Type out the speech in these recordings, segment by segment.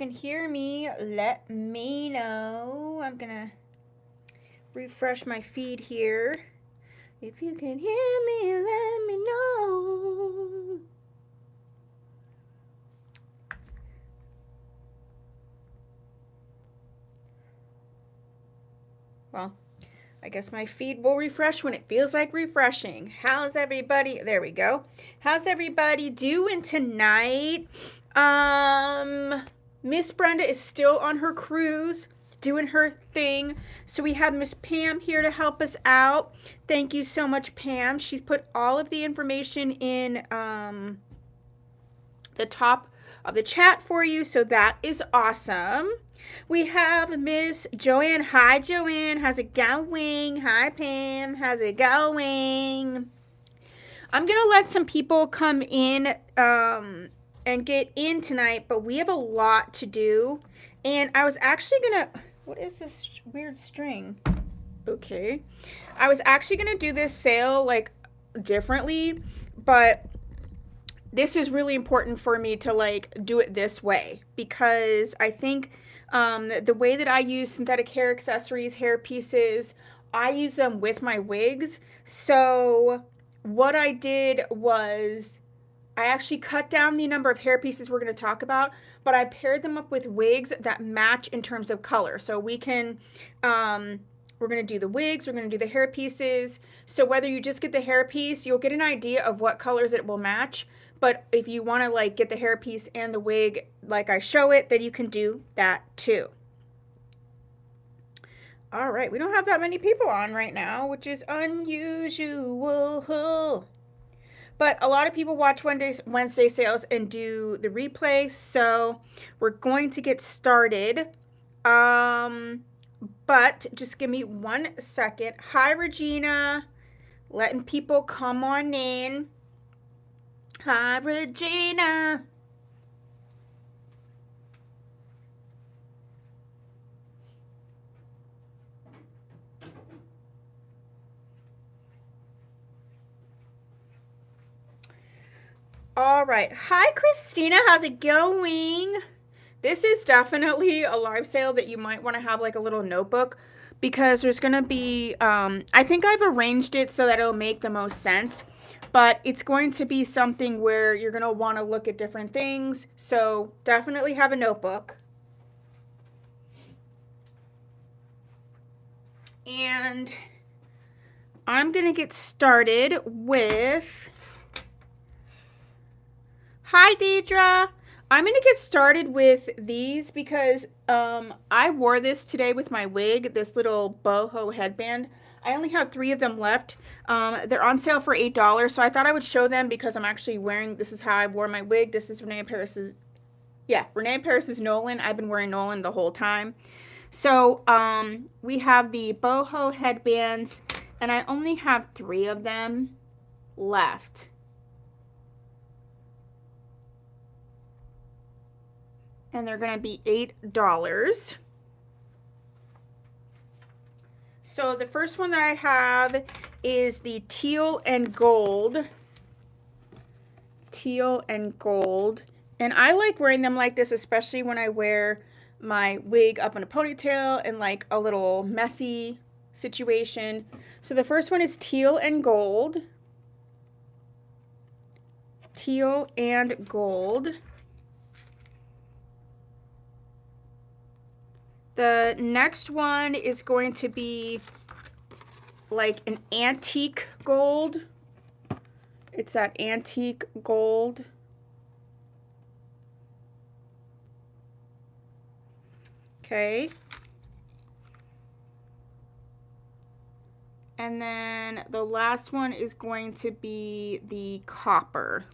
Can hear me, let me know. I'm gonna refresh my feed here. If you can hear me, let me know. Well, I guess my feed will refresh when it feels like refreshing. How's everybody? There we go. How's everybody doing tonight? Miss Brenda is still on her cruise doing her thing. So we have Miss Pam here to help us out. Thank you so much, Pam. She's put all of the information in the top of the chat for you. So that is awesome. We have Miss Joanne. Hi, Joanne. How's it going? Hi, Pam. How's it going? I'm going to let some people come in and get in tonight, but we have a lot to do. And I was actually going to... What is this weird string? Okay. I was actually going to do this sale, like, differently, but this is really important for me to, like, do it this way because I think the way that I use synthetic hair accessories, hair pieces, I use them with my wigs. So what I did was I actually cut down the number of hair pieces we're going to talk about, but I paired them up with wigs that match in terms of color. So we can, we're going to do the wigs, we're going to do the hair pieces. So whether you just get the hair piece, you'll get an idea of what colors it will match. But if you want to like get the hair piece and the wig like I show it, then you can do that too. All right, we don't have that many people on right now, which is unusual. But a lot of people watch Wednesday sales and do the replay, so we're going to get started. But just give me 1 second. Hi, Regina. Letting people come on in. Hi, Regina. All right. Hi, Christina. How's it going? This is definitely a live sale that you might want to have like a little notebook because there's going to be, I think I've arranged it so that it'll make the most sense, but it's going to be something where you're going to want to look at different things. So definitely have a notebook. And I'm going to get started with... Hi, Deidre. I'm going to get started with these because I wore this today with my wig, this little boho headband. I only have 3 of them left. They're on sale for $8, so I thought I would show them because I'm actually wearing, this is how I wore my wig. This is Renee Paris's, Renee Paris's Nolan. I've been wearing Nolan the whole time. So we have the boho headbands, and I only have 3 of them left. And they're going to be $8. So the first one that I have is the teal and gold. Teal and gold. And I like wearing them like this, especially when I wear my wig up in a ponytail and like a little messy situation. So the first one is teal and gold. Teal and gold. The next one is going to be like an antique gold. It's that antique gold. Okay. And then the last one is going to be the copper.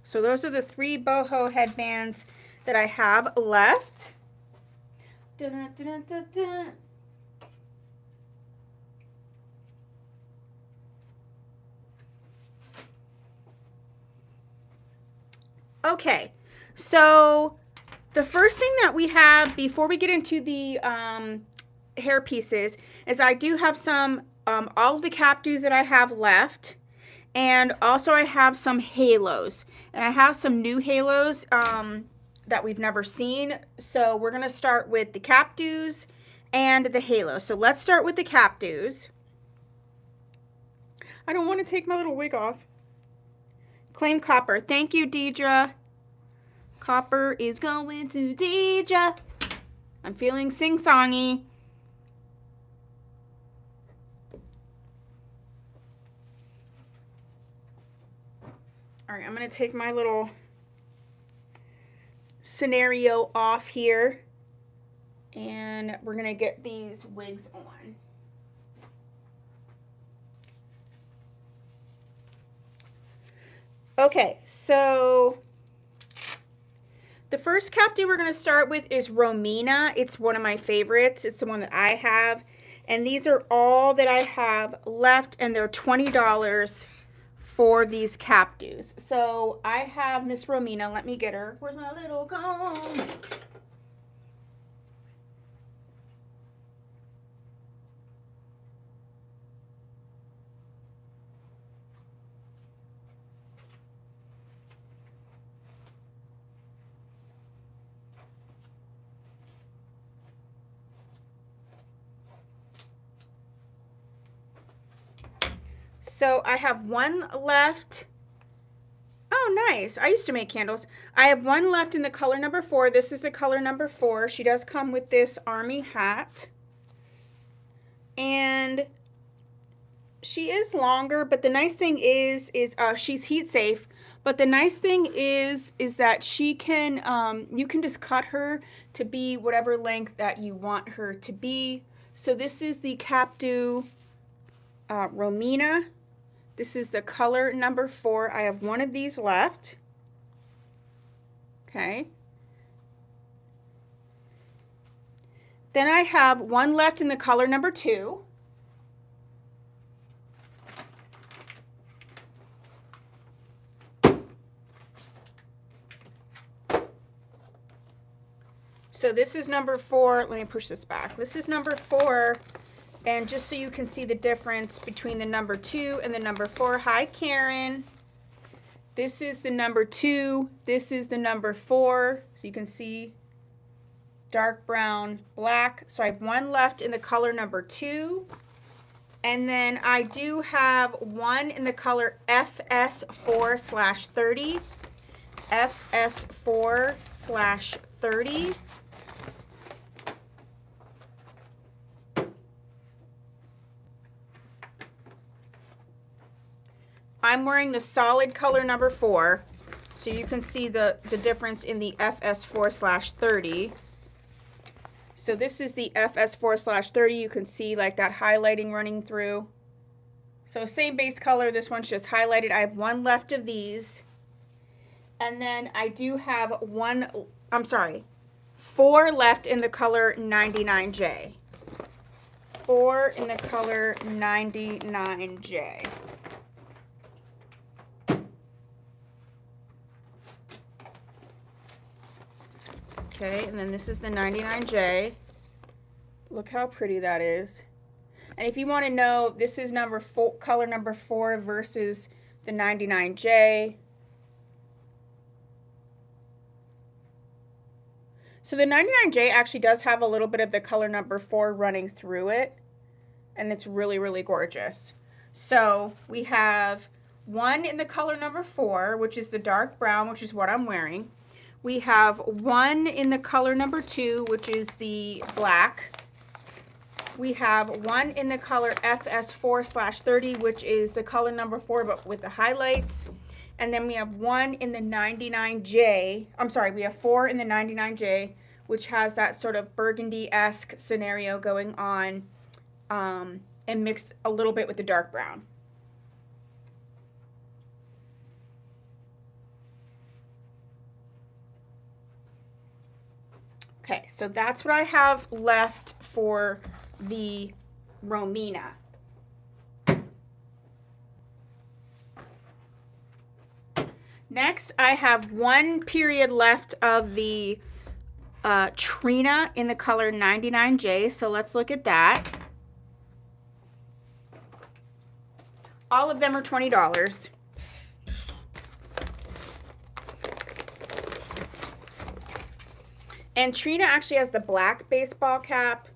So those are the 3 boho headbands that I have left. Dun, dun, dun, dun. Okay, so the first thing that we have before we get into the hair pieces is I do have some all of the cactus that I have left. And also I have some halos. And I have some new halos that we've never seen. So we're going to start with the cactus and the halo. So let's start with the cactus. I don't want to take my little wig off. Claim copper. Thank you, Deidre. Copper is going to Deidre. I'm feeling sing-songy. All right, I'm going to take my little scenario off here. And we're going to get these wigs on. Okay, so the first cactus we're going to start with is Romina. It's one of my favorites. It's the one that I have. And these are all that I have left, and they're $20 for these cactus. So I have Miss Romina. Let me get her. Where's my little comb? So I have one left. Oh, nice. I used to make candles. I have one left in the color number 4. This is the color number 4. She does come with this army hat. And she is longer, but the nice thing is she's heat safe. But the nice thing is that she can, you can just cut her to be whatever length that you want her to be. So this is the cactus Romina. This is the color number 4. I have one of these left. Okay. Then I have one left in the color number 2. So this is number 4. Let me push this back. This is number 4. And just so you can see the difference between the number 2 and the number 4. Hi, Karen. This is the number 2. This is the number 4. So you can see dark brown, black. So I have one left in the color number 2. And then I do have one in the color FS4/30. FS4/30. I'm wearing the solid color number 4, so you can see the difference in the FS4/30. So this is the FS4/30. You can see like that highlighting running through. So same base color, this one's just highlighted. I have one left of these. And then I do have 4 left in the color 99J. 4 in the color 99J. Okay, and then this is the 99J. Look how pretty that is. And if you want to know, this is color number 4 versus the 99J. So the 99J actually does have a little bit of the color number 4 running through it. And it's really, really gorgeous. So we have one in the color number 4, which is the dark brown, which is what I'm wearing. We have one in the color number 2, which is the black. We have one in the color FS4/30, which is the color number 4, but with the highlights. And then we have one in the 99J. I'm sorry, we have 4 in the 99J, which has that sort of burgundy-esque scenario going on, and mixed a little bit with the dark brown. Okay, so that's what I have left for the Romina. Next, I have one period left of the Trina in the color 99J, so let's look at that. All of them are $20. And Trina actually has the black baseball cap.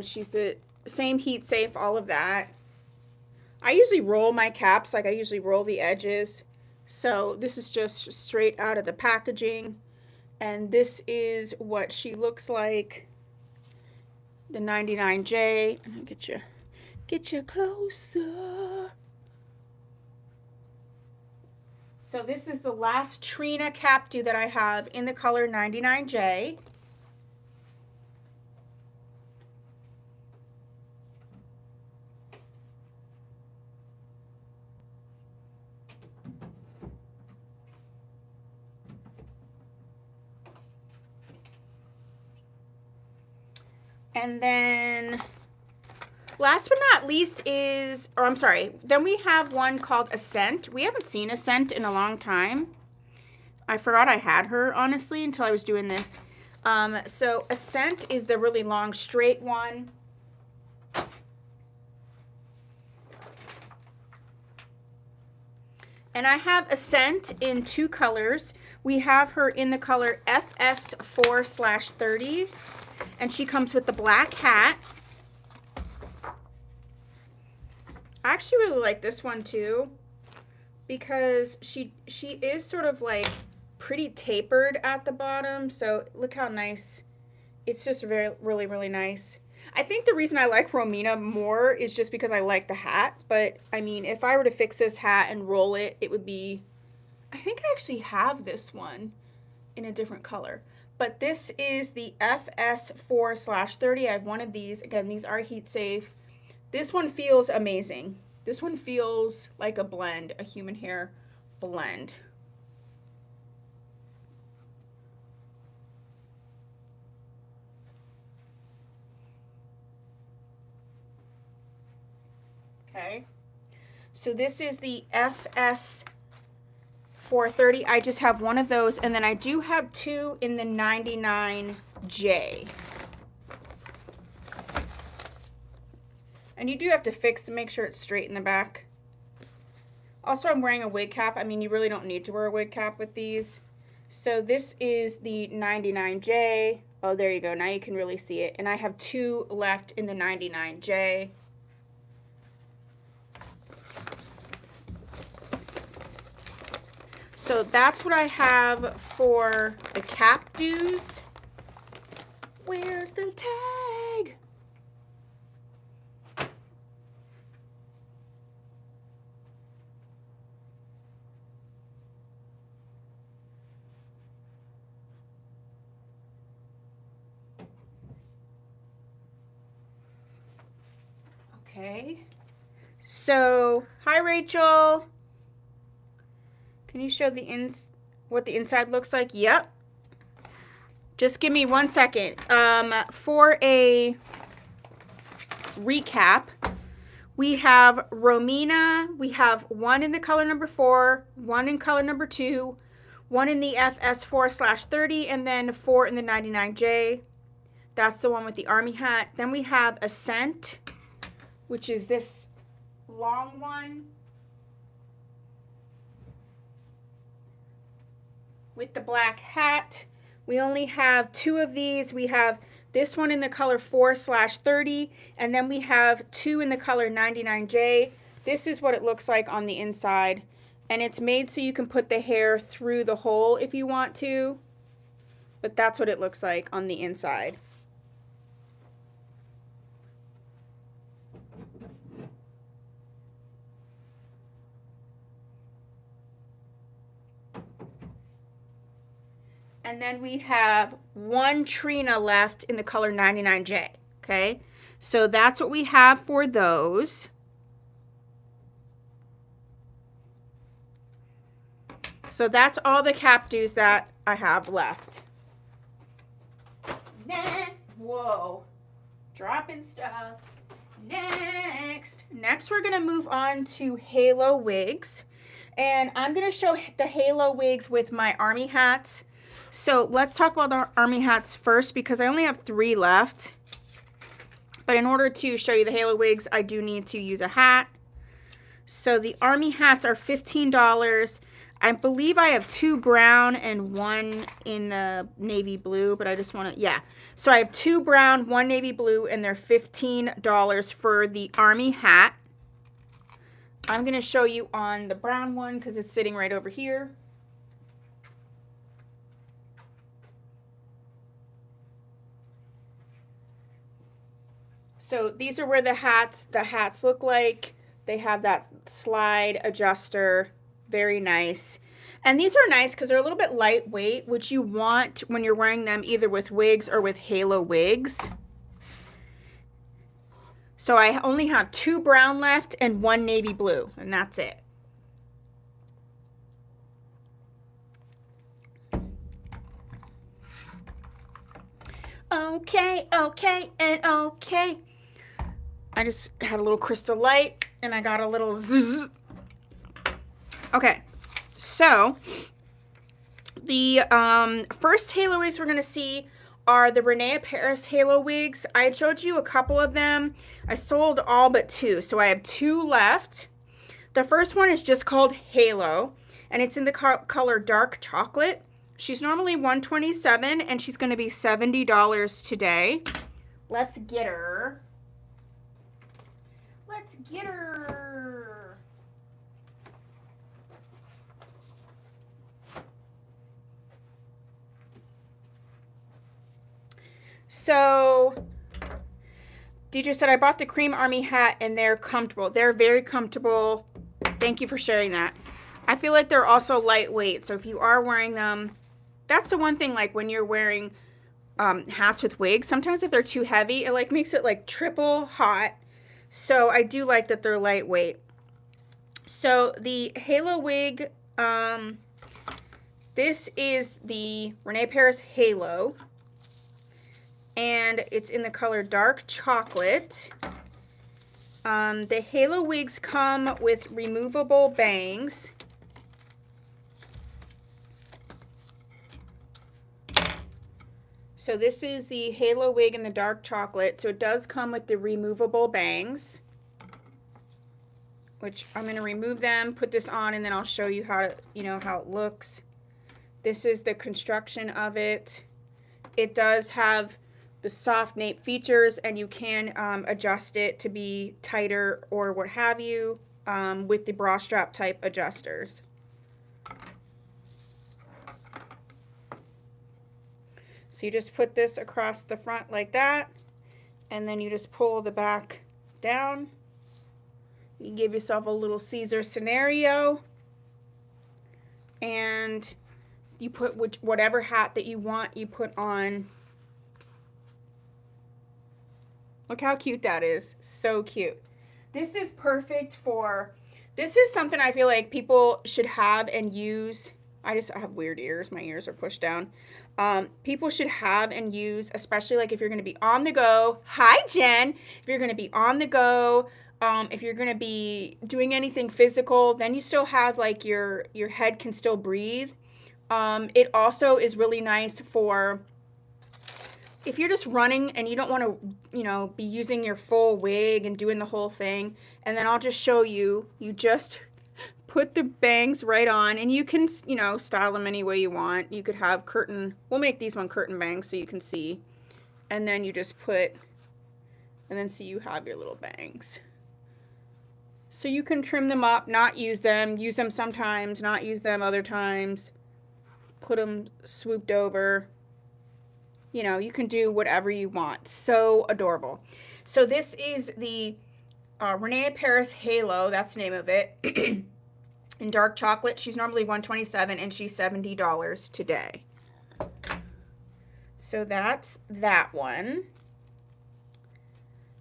She's the same heat safe, all of that. I usually roll my caps, like I usually roll the edges. So this is just straight out of the packaging. And this is what she looks like. The 99J. I'll get you closer. So this is the last Trina cap do that I have in the color 99J. And then last but not least is, or I'm sorry, then we have one called Ascent. We haven't seen Ascent in a long time. I forgot I had her, honestly, until I was doing this. So Ascent is the really long, straight one. And I have Ascent in 2 colors. We have her in the color FS4/30. And she comes with the black hat. I actually really like this one too, because she is sort of like pretty tapered at the bottom. So look how nice. It's just really, really nice. I think the reason I like Romina more is just because I like the hat. But I mean, if I were to fix this hat and roll it, it would be, I think I actually have this one in a different color. But this is the FS4/30. I have one of these. Again, these are heat safe. This one feels amazing. This one feels like a blend, a human hair blend. Okay. So this is the FS430. I just have one of those, and then I do have 2 in the 99J. And you do have to fix to make sure it's straight in the back. Also, I'm wearing a wig cap. I mean, you really don't need to wear a wig cap with these. So this is the 99J. Oh, there you go. Now you can really see it. And I have 2 left in the 99J. So that's what I have for the cap do's. Where's the tag? Okay. So, hi Rachel. Can you show what the inside looks like? Yep. Just give me 1 second. For a recap, we have Romina. We have 1 in the color number 4, 1 in color number 2, 1 in the FS4/30, and then 4 in the 99J. That's the one with the army hat. Then we have Ascent, which is this long one with the black hat. We only have 2 of these. We have this one in the color 4/30, and then we have 2 in the color 99J. This is what it looks like on the inside, and it's made so you can put the hair through the hole if you want to, but that's what it looks like on the inside. And then we have 1 Trina left in the color 99J, okay? So that's what we have for those. So that's all the cap do's that I have left. Whoa, dropping stuff. Next we're gonna move on to Halo wigs. And I'm gonna show the Halo wigs with my army hats. So let's talk about the army hats first, because I only have 3 left. But in order to show you the Halo wigs, I do need to use a hat. So the army hats are $15. I believe I have 2 brown and 1 in the navy blue, but I just want to, yeah. So I have 2 brown, 1 navy blue, and they're $15 for the army hat. I'm going to show you on the brown one because it's sitting right over here. So these are where the hats look like. They have that slide adjuster. Very nice. And these are nice because they're a little bit lightweight, which you want when you're wearing them either with wigs or with halo wigs. So I only have 2 brown left and 1 navy blue, and that's it. Okay, okay, and okay. I just had a little crystal light and I got a little zzz. Okay, so the first halo wigs we're going to see are the Renee Paris halo wigs. I showed you a couple of them. I sold all but 2, so I have 2 left. The first one is just called Halo, and it's in the color dark chocolate. She's normally $127, and she's going to be $70 today. Let's get her. Let's get her. So, Deidre said, I bought the Cream Army hat, and they're comfortable. They're very comfortable. Thank you for sharing that. I feel like they're also lightweight, so if you are wearing them, that's the one thing, like when you're wearing hats with wigs, sometimes if they're too heavy, it like makes it like triple hot. So I do like that they're lightweight. So the Halo wig, this is the Renee Paris Halo, and it's in the color dark chocolate. The Halo wigs come with removable bangs. So this is the Halo wig in the dark chocolate. So it does come with the removable bangs, which I'm going to remove them, put this on, and then I'll show you how to, how it looks. This is the construction of it. It does have the soft nape features, and you can adjust it to be tighter or what have you with the bra strap type adjusters. So you just put this across the front like that, and then you just pull the back down. You give yourself a little Caesar scenario, and you put whatever hat that you want, you put on. Look how cute that is. So cute. This is perfect for, this is something I feel like people should have and use. I have weird ears. My ears are pushed down. People should have and use, especially like if you're going to be on the go. Hi, Jen. If you're going to be on the go, if you're going to be doing anything physical, then you still have like your head can still breathe. It also is really nice for if you're just running and you don't want to, be using your full wig and doing the whole thing. And then I'll just show you. You just put the bangs right on, and you can, style them any way you want. You could have curtain. We'll make these one curtain bangs so you can see. And then you just put, and then see you have your little bangs. So you can trim them up, not use them sometimes, not use them other times. Put them swooped over. You can do whatever you want. So adorable. So this is the Renee Paris Halo. That's the name of it. In dark chocolate. She's normally $127 and she's $70 today. So that's that one.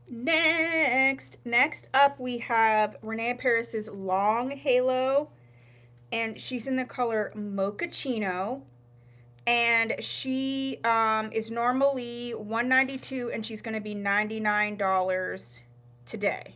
Next up we have Renee Paris's long halo, and she's in the color mochaccino, and she is normally $192 and she's going to be $99 today.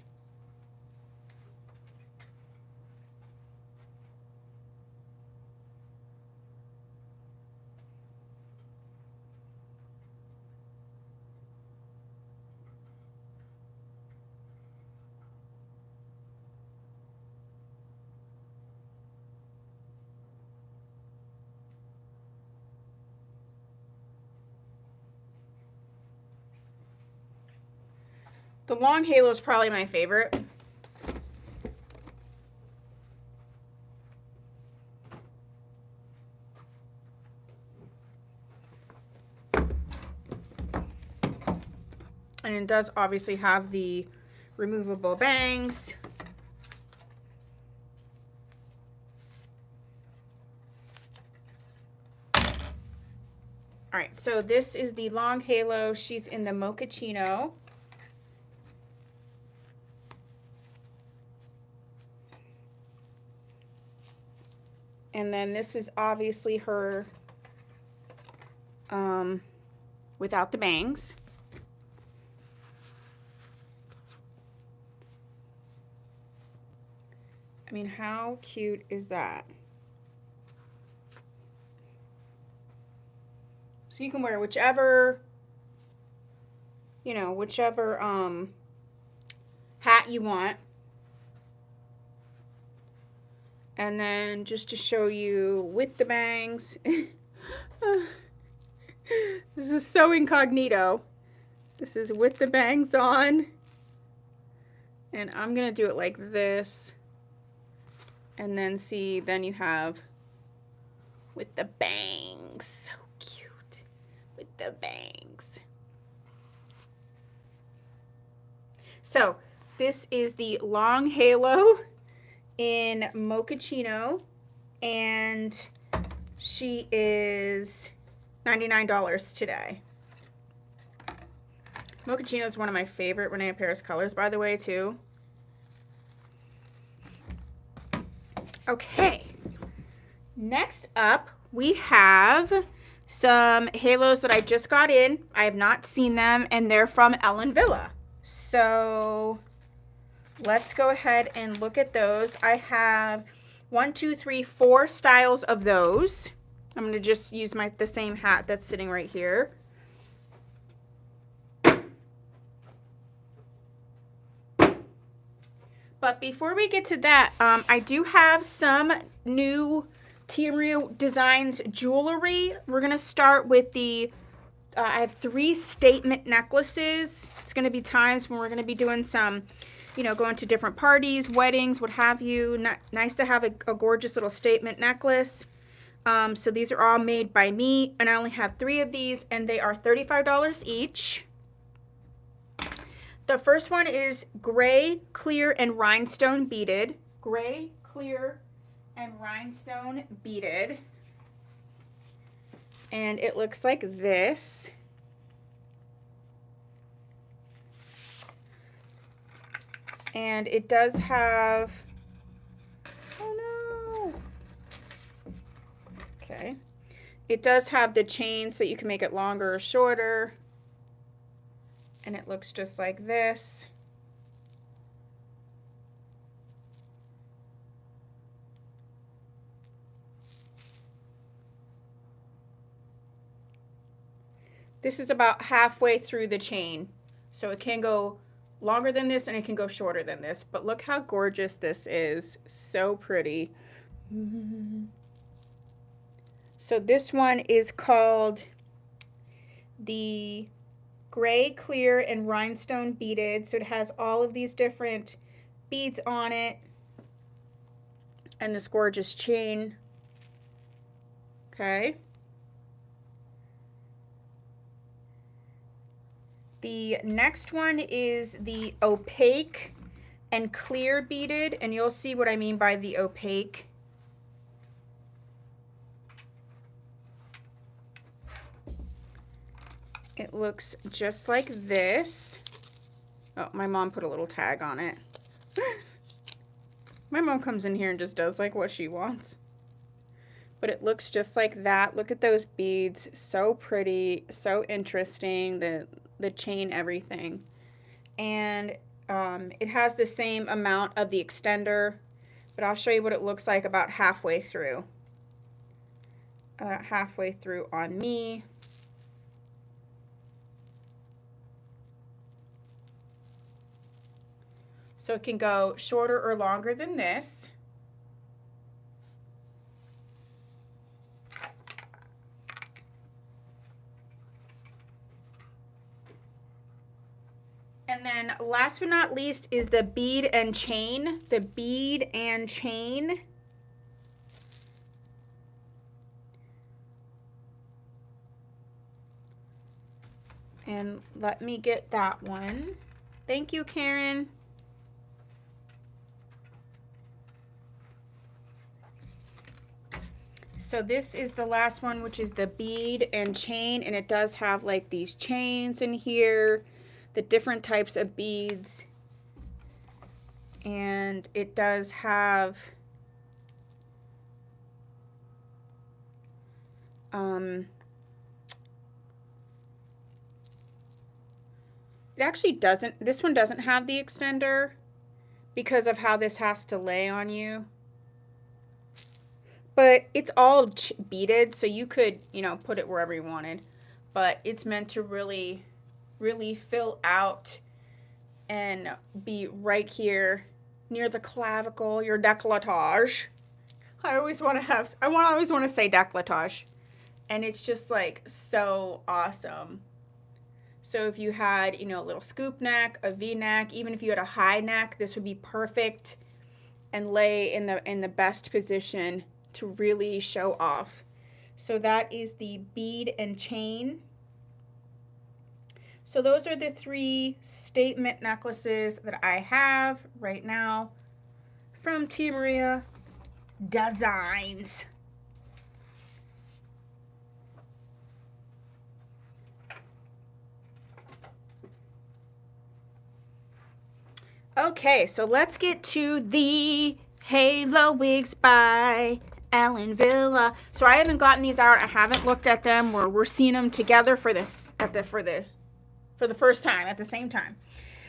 The long halo is probably my favorite. And it does obviously have the removable bangs. All right, so this is the long halo. She's in the mochaccino. And then this is obviously her without the bangs. I mean, how cute is that? So you can wear whichever, you know, whichever hat you want. And then just to show you with the bangs, this is so incognito. This is with the bangs on. And I'm gonna do it like this. And then see, then you have with the bangs. So cute. With the bangs. So this is the long halo in mochaccino, and she is $99 today. Mochaccino is one of my favorite Renee Paris colors, by the way, too. Okay, next up we have some halos that I just got in. I have not seen them, and they're from Ellen Villa. So let's go ahead and look at those. I have 1, 2, 3, 4 styles of those. I'm going to just use the same hat that's sitting right here. But before we get to that, I do have some new Tia Maria Designs jewelry. We're going to start with the, I have 3 statement necklaces. It's going to be times when we're going to be doing some, you know, going to different parties, weddings, what have you. Nice to have a gorgeous little statement necklace. So these are all made by me, and I only have 3 of these, and they are $35 each. The first one is gray, clear, and rhinestone beaded. Gray, clear, and rhinestone beaded. And it looks like this. And it does have, oh no. Okay. It does have the chain so you can make it longer or shorter. And it looks just like this. This is about halfway through the chain. So it can go longer than this and it can go shorter than this. But look how gorgeous this is. So pretty. So this one is called the gray, clear, and rhinestone beaded. So it has all of these different beads on it and this gorgeous chain. Okay. The next one is the opaque and clear beaded, and you'll see what I mean by the opaque. It looks just like this. Oh, my mom put a little tag on it. My mom comes in here and just does like what she wants. But it looks just like that. Look at those beads. So pretty, so interesting. The chain, everything. And it has the same amount of the extender, but I'll show you what it looks like about halfway through. Halfway through on me. So it can go shorter or longer than this. And And then last but not least is the bead and chain. The bead and chain. And let me get that one. Thank you, Karen. So this is the last one, which is the bead and chain, and it does have like these chains in here, the different types of beads, and it does have it actually doesn't, this one doesn't have the extender because of how this has to lay on you. But it's all beaded, so you could, you know, put it wherever you wanted. But it's meant to really, really fill out and be right here near the clavicle, your décolletage. I always want to say décolletage. And it's just like so awesome. So if you had, you know, a little scoop neck, a V-neck, even if you had a high neck, this would be perfect and lay in the best position to really show off. So that is the bead and chain. So those are the 3 statement necklaces that I have right now from Tia Maria Designs. Okay, so let's get to the Halo Wigs by Ellen Villa. So I haven't gotten these out. I haven't looked at them. We're seeing them together for this for the first time at the same time.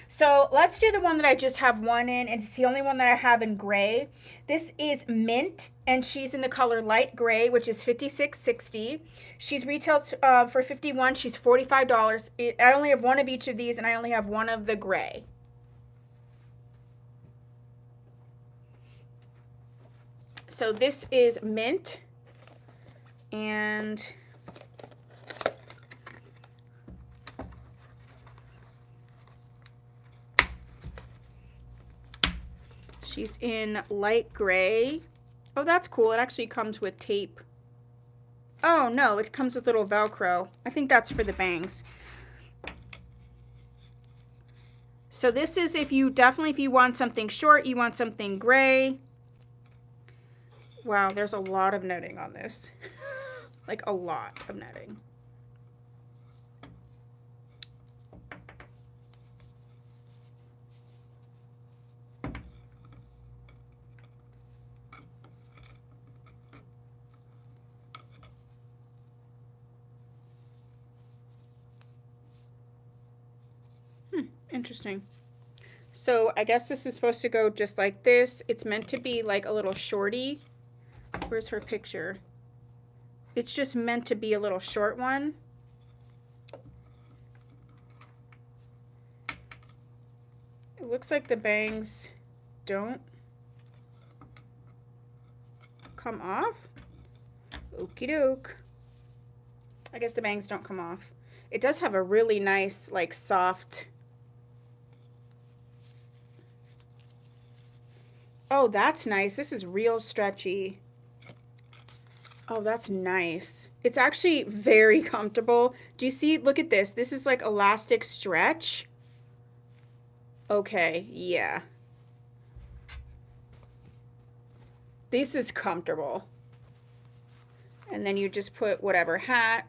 So let's do the one that I just have one in. It's the only one that I have in gray. This is Mint, and she's in the color light gray, which is $56.60. She's retailed for $51. She's $45. I only have one of each of these, and I only have one of the gray. So this is Mint, and she's in light gray. Oh, that's cool. It actually comes with tape. Oh, no, it comes with little Velcro. I think that's for the bangs. So this is if you want something short, you want something gray. Wow, there's a lot of netting on this. Like a lot of netting. Interesting. So I guess this is supposed to go just like this. It's meant to be like a little shorty. Where's her picture? It's just meant to be a little short one. It looks like the bangs don't come off. Okie doke. I guess the bangs don't come off. It does have a really nice, like, soft... Oh, that's nice. This is real stretchy. Oh, that's nice. It's actually very comfortable. Do you see? Look at this. This is like elastic stretch. Okay, yeah. This is comfortable. And then you just put whatever hat.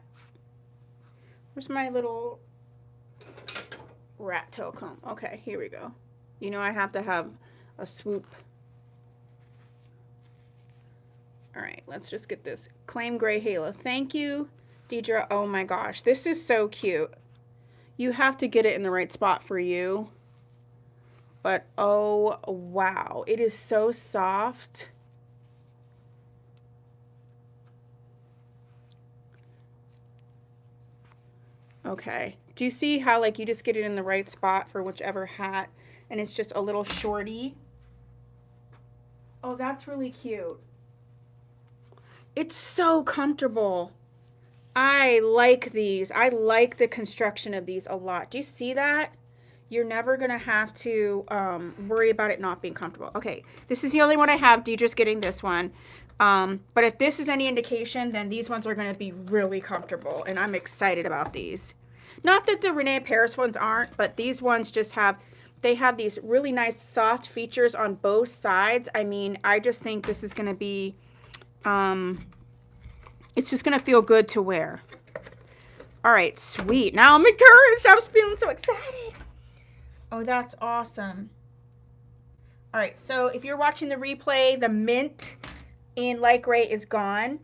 Where's my little rat tail comb? Okay, here we go. You know I have to have a swoop. All right, let's just get this. Claim Gray Halo. Thank you, Deidre. Oh my gosh, this is so cute. You have to get it in the right spot for you. But oh, wow. It is so soft. Okay. Do you see how, like, you just get it in the right spot for whichever hat, and it's just a little shorty? Oh, that's really cute. It's so comfortable. I like these. I like the construction of these a lot. Do you see that? You're never going to have to worry about it not being comfortable. Okay, this is the only one I have. Deidre's getting this one. But if this is any indication, then these ones are going to be really comfortable. And I'm excited about these. Not that the Renee Paris ones aren't, but these ones just have, they have these really nice soft features on both sides. I mean, I just think this is going to be, it's just going to feel good to wear. All right, sweet. Now I'm encouraged. I'm feeling so excited. Oh, that's awesome. All right, so if you're watching the replay, the mint in light gray is gone.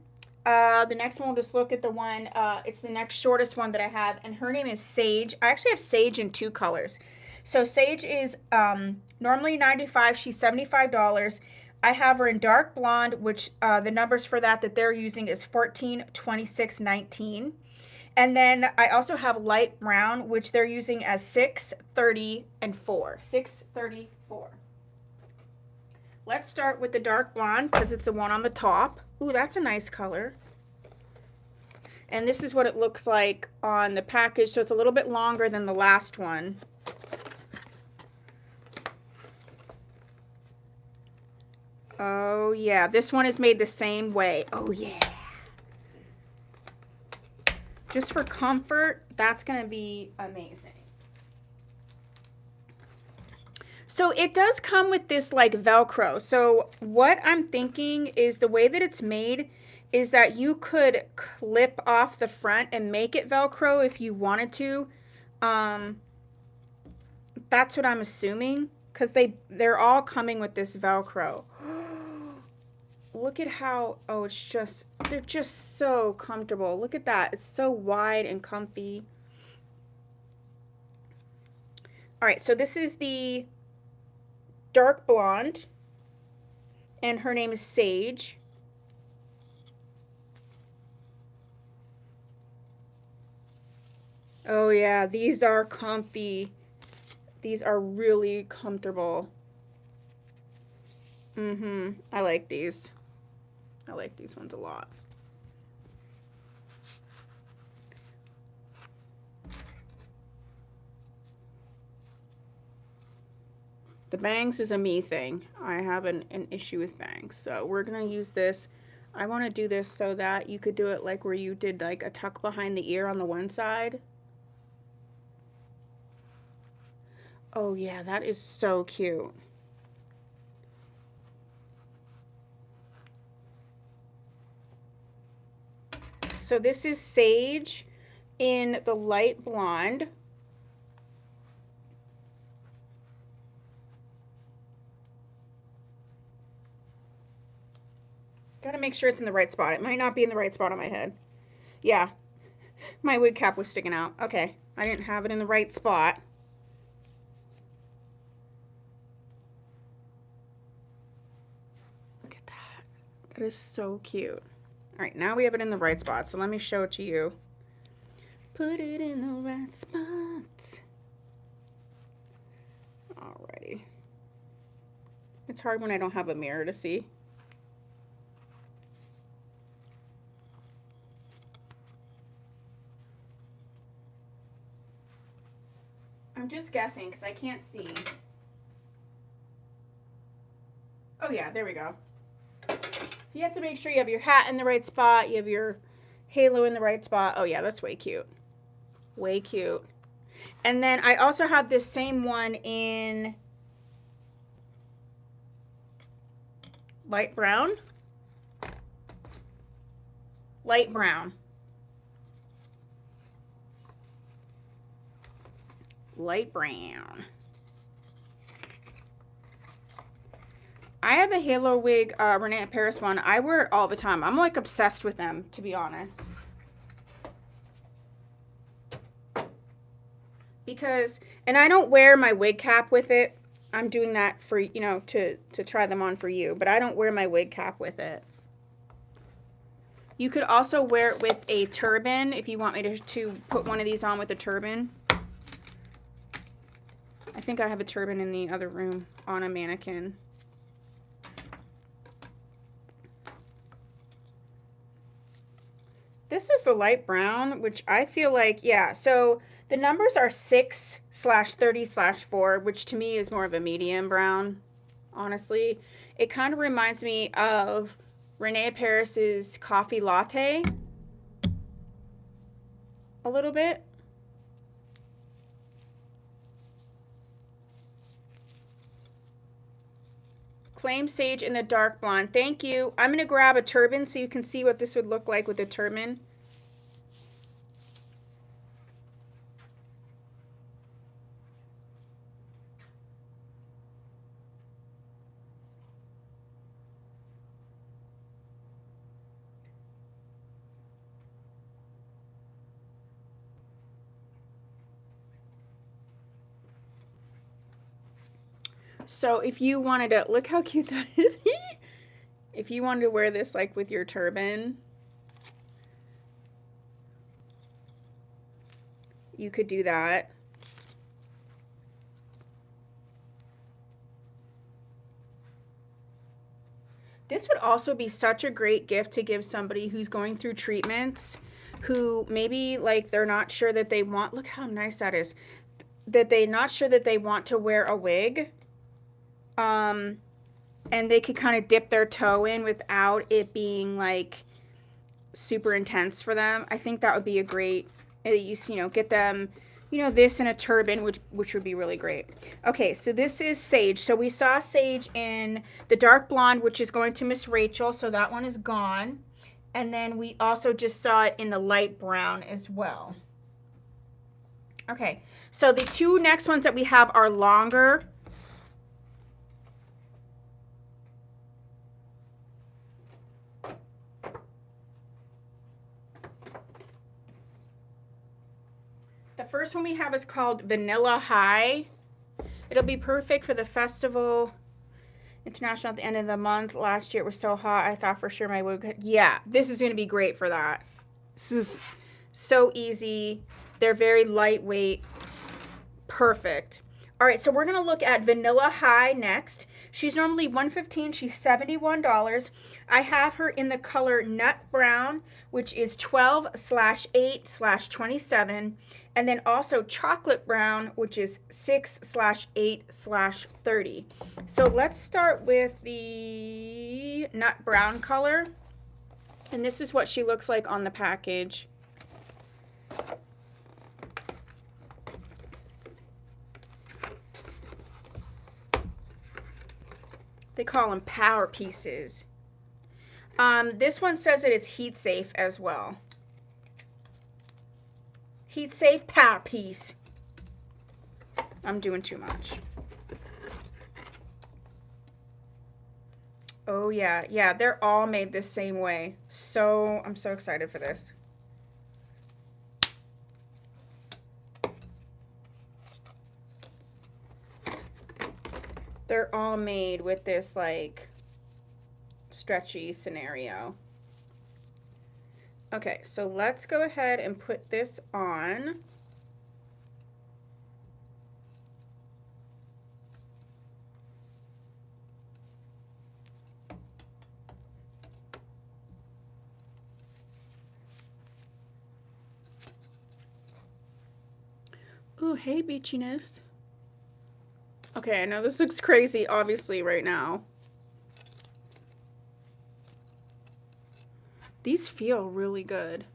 The next one, we'll just look at the one, it's the next shortest one that I have, and her name is Sage. I actually have Sage in 2 colors. So Sage is normally $95, she's $75. I have her in dark blonde, which the numbers for that they're using is 14, 26, 19. And then I also have light brown, which they're using as 6, 30, and 4. 6, 30, 4. Let's start with the dark blonde because it's the one on the top. Ooh, that's a nice color. And this is what it looks like on the package. So it's a little bit longer than the last one. Oh, yeah. This one is made the same way. Oh, yeah. Just for comfort, that's going to be amazing. So it does come with this like Velcro. So what I'm thinking is the way that it's made is that you could clip off the front and make it Velcro if you wanted to. That's what I'm assuming because they're all coming with this Velcro. Look at how, oh, it's just, they're just so comfortable. Look at that. It's so wide and comfy. All right, so this is the dark blonde, and her name is Sage. Oh yeah, these are comfy. These are really comfortable. I like these. I like these ones a lot. The bangs is a me thing. I have an issue with bangs. So we're going to use this. I want to do this so that you could do it like where you did like a tuck behind the ear on the one side. Oh yeah, that is so cute. So this is Sage in the light blonde. Gotta make sure it's in the right spot. It might not be in the right spot on my head. Yeah, my wig cap was sticking out. Okay, I didn't have it in the right spot. Look at that. That is so cute. All right, now we have it in the right spot, so let me show it to you. Put it in the right spot. Alrighty. It's hard when I don't have a mirror to see. I'm just guessing because I can't see. Oh yeah, there we go. So you have to make sure you have your hat in the right spot, you have your halo in the right spot. Oh yeah, that's way cute. Way cute. And then I also have this same one in light brown. Light brown. Light brown. I have a halo wig, Renee Paris one. I wear it all the time. I'm like obsessed with them, to be honest. Because, and I don't wear my wig cap with it. I'm doing that for, you know, to try them on for you. But I don't wear my wig cap with it. You could also wear it with a turban if you want me to put one of these on with a turban. I think I have a turban in the other room on a mannequin. This is the light brown, which I feel like, yeah, so the numbers are 6/30/4, which to me is more of a medium brown, honestly. It kind of reminds me of Renee Paris's coffee latte a little bit. Claim Sage in the dark blonde. Thank you. I'm going to grab a turban so you can see what this would look like with a turban. So if you wanted to, look how cute that is. If you wanted to wear this like with your turban, you could do that. This would also be such a great gift to give somebody who's going through treatments, who maybe like they're not sure that they want, look how nice that is, that they're not sure that they want to wear a wig. And they could kind of dip their toe in without it being like super intense for them. I think that would be a great, you know, get them, you know, this in a turban, which would be really great. Okay, so this is Sage. So we saw Sage in the dark blonde, which is going to Miss Rachel. So that one is gone. And then we also just saw it in the light brown as well. Okay, so the two next ones that we have are longer. The first one we have is called Vanilla High. It'll be perfect for the festival. International at the end of the month. Last year it was so hot, I thought for sure my wig. Yeah, this is going to be great for that. This is so easy. They're very lightweight. Perfect. All right, so we're going to look at Vanilla High next. She's normally $115. She's $71. I have her in the color Nut Brown, which is 12/8/27. And then also Chocolate Brown, which is 6/8/30. So let's start with the Nut Brown color. And this is what she looks like on the package. They call them power pieces. This one says that it's heat safe as well. Heat safe power piece. I'm doing too much. Oh yeah, yeah, they're all made the same way. So I'm so excited for this. They're all made with this like stretchy scenario. Okay, so let's go ahead and put this on. Ooh, hey, beachiness. Okay, I know this looks crazy, obviously, right now. These feel really good.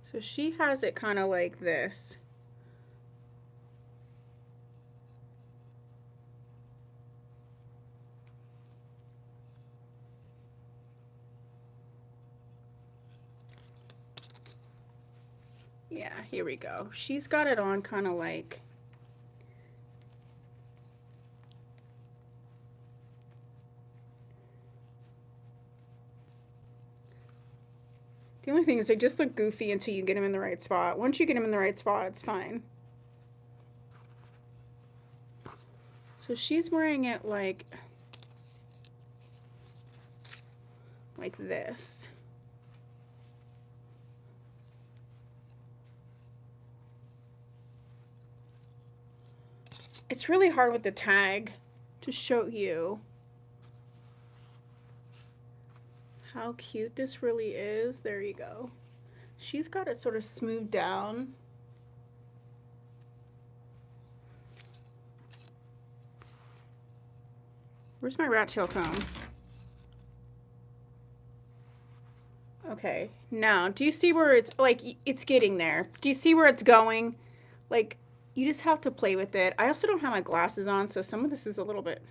So she has it kind of like this. Yeah, here we go. She's got it on kind of like... The only thing is they just look goofy until you get them in the right spot. Once you get them in the right spot, it's fine. So she's wearing it like this. It's really hard with the tag to show you. how cute this really is. There you go. She's got it sort of smoothed down. Where's my rat tail comb? Okay, now, do you see where it's, like, it's getting there? Do you see where it's going? Like, you just have to play with it. I also don't have my glasses on, so some of this is a little bit,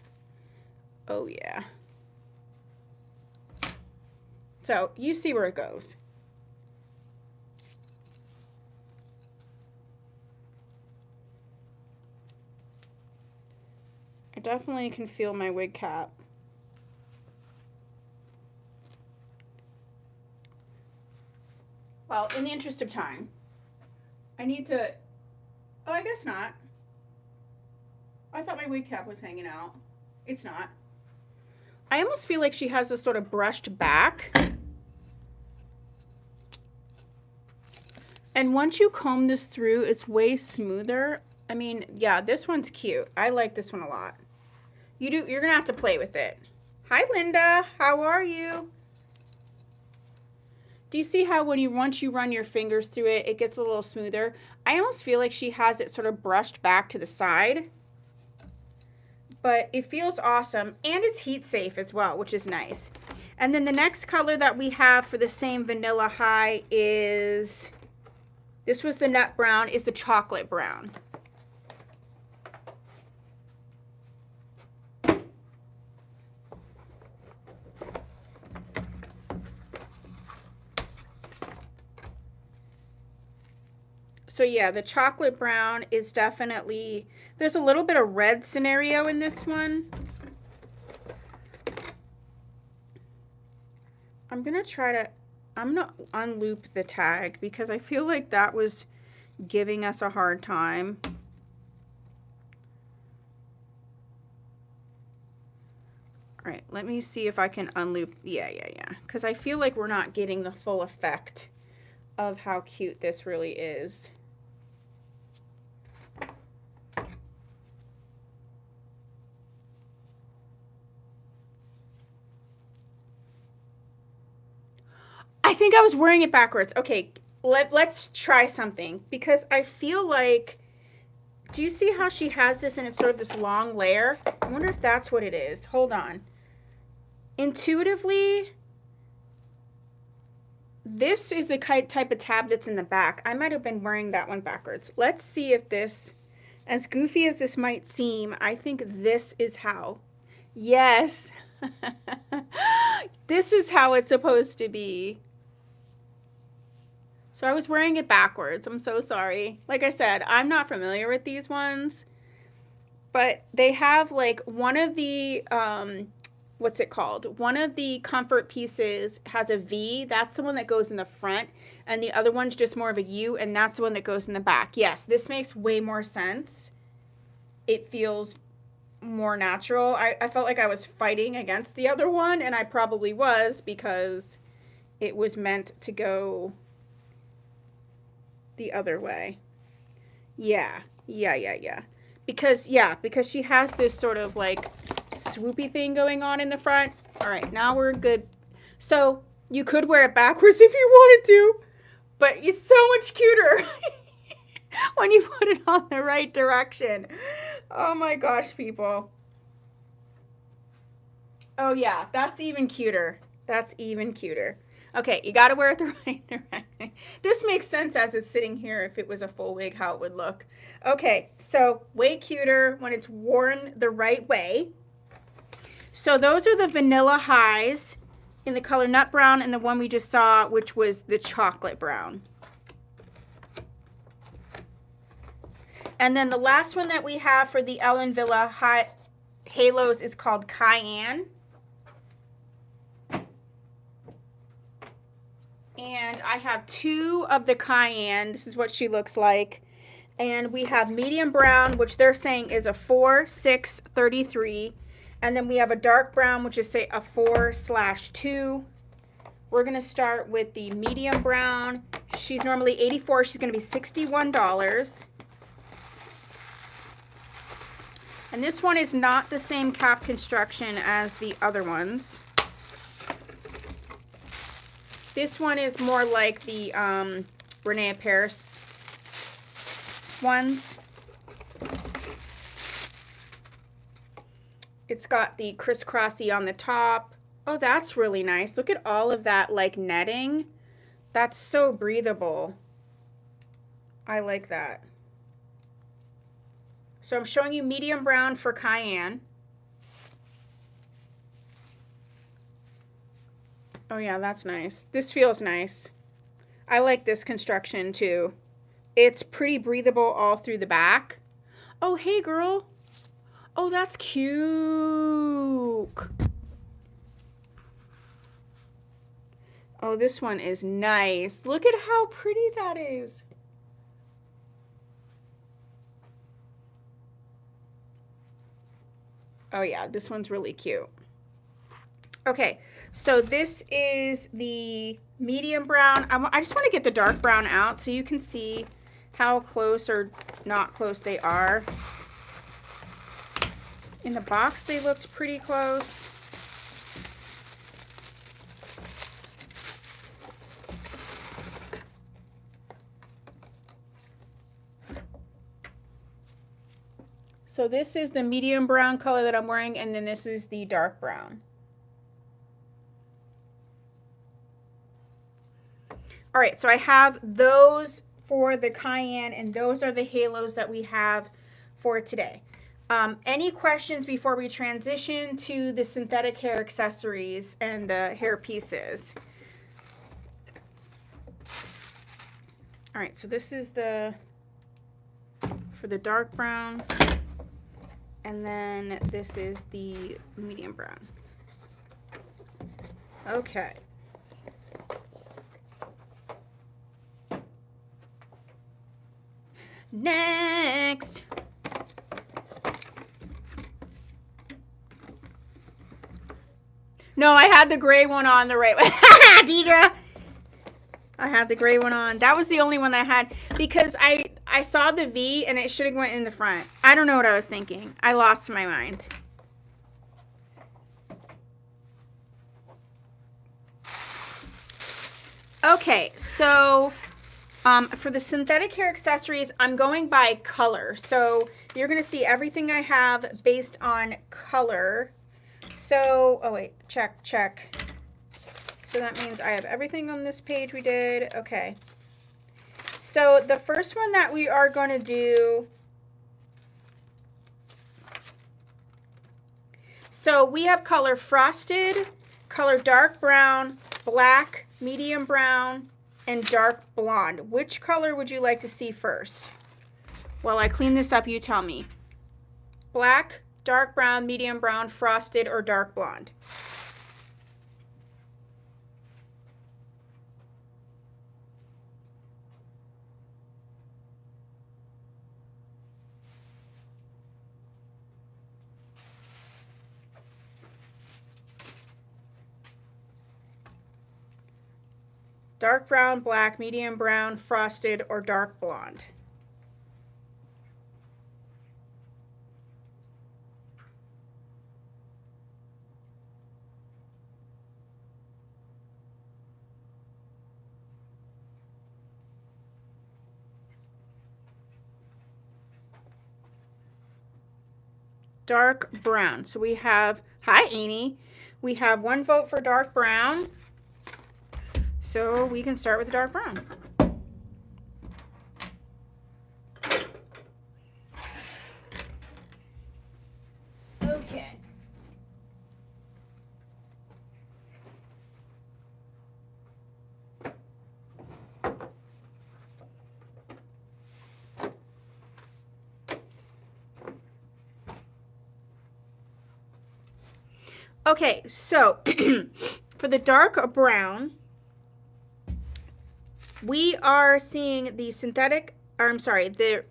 oh yeah. So, you see where it goes. I definitely can feel my wig cap. Well, in the interest of time, I need to, oh, I guess not. I thought my wig cap was hanging out. It's not. I almost feel like she has this sort of brushed back. And once you comb this through, it's way smoother. I mean, yeah, this one's cute. I like this one a lot. You're gonna have to play with it. Hi, Linda. How are you? Do you see how once you run your fingers through it, it gets a little smoother? I almost feel like she has it sort of brushed back to the side. But it feels awesome, and it's heat safe as well, which is nice. And then the next color that we have for the same vanilla high is, this was the nut brown, is the chocolate brown. So yeah, the chocolate brown is definitely, there's a little bit of red scenario in this one. I'm going to unloop the tag because I feel like that was giving us a hard time. All right, let me see if I can unloop. Yeah. Because I feel like we're not getting the full effect of how cute this really is. I think I was wearing it backwards. Okay, let's try something because I feel like, do you see how she has this and it's sort of this long layer? I wonder if that's what it is. Hold on. Intuitively, this is the type of tab that's in the back. I might have been wearing that one backwards. Let's see if this, as goofy as this might seem, I think this is how. Yes. This is how it's supposed to be. So I was wearing it backwards. I'm so sorry. Like I said, I'm not familiar with these ones, but they have like one of the, what's it called? One of the comfort pieces has a V. That's the one that goes in the front. And the other one's just more of a U, and that's the one that goes in the back. Yes, this makes way more sense. It feels more natural. I felt like I was fighting against the other one, and I probably was because it was meant to go the other way. Yeah. Because she has this sort of like swoopy thing going on in the front. All right, now we're good. So you could wear it backwards if you wanted to, but it's so much cuter when you put it on the right direction. Oh my gosh, people. Oh yeah, that's even cuter. That's even cuter. Okay, you got to wear it the right direction. This makes sense as it's sitting here if it was a full wig, how it would look. Okay, so way cuter when it's worn the right way. So those are the vanilla highs in the color nut brown and the one we just saw, which was the chocolate brown. And then the last one that we have for the Ellen Villa high halos is called Cayenne. And I have two of the Cayenne. This is what she looks like. And we have medium brown, which they're saying is a 4-6-33. And then we have a dark brown, which is say a 4/2. We're going to start with the medium brown. She's normally $84. She's going to be $61. And this one is not the same cap construction as the other ones. This one is more like the Renee Paris ones. It's got the crisscrossy on the top. Oh, that's really nice. Look at all of that like netting. That's so breathable. I like that. So I'm showing you medium brown for cayenne. Oh yeah, that's nice. This feels nice. I like this construction too. It's pretty breathable all through the back. Oh, hey girl. Oh, that's cute. Oh, this one is nice. Look at how pretty that is. Oh yeah, this one's really cute. Okay, so this is the medium brown. I just want to get the dark brown out so you can see how close or not close they are. In the box, they looked pretty close. So this is the medium brown color that I'm wearing, and then this is the dark brown. All right, so I have those for the cayenne, and those are the halos that we have for today. Any questions before we transition to the synthetic hair accessories and the hair pieces? All right, so this is for the dark brown, and then this is the medium brown. Okay. Next. No, I had the gray one on the right way. Deidre. I had the gray one on. That was the only one that I had because I saw the V and it should have went in the front. I don't know what I was thinking. I lost my mind. Okay, so for the synthetic hair accessories, I'm going by color. So you're going to see everything I have based on color. So, oh wait, check. So that means I have everything on this page we did. Okay. So the first one that we are going to do, so we have color frosted, color dark brown, black, medium brown, and dark blonde. Which color would you like to see first? While I clean this up, you tell me. Black, dark brown, medium brown, frosted, or dark blonde? Dark brown, black, medium brown, frosted, or dark blonde? Dark brown. So we have, hi Amy, we have one vote for dark brown. So we can start with the dark brown. Okay. Okay, so for the dark brown, we are seeing the synthetic, or I'm sorry, I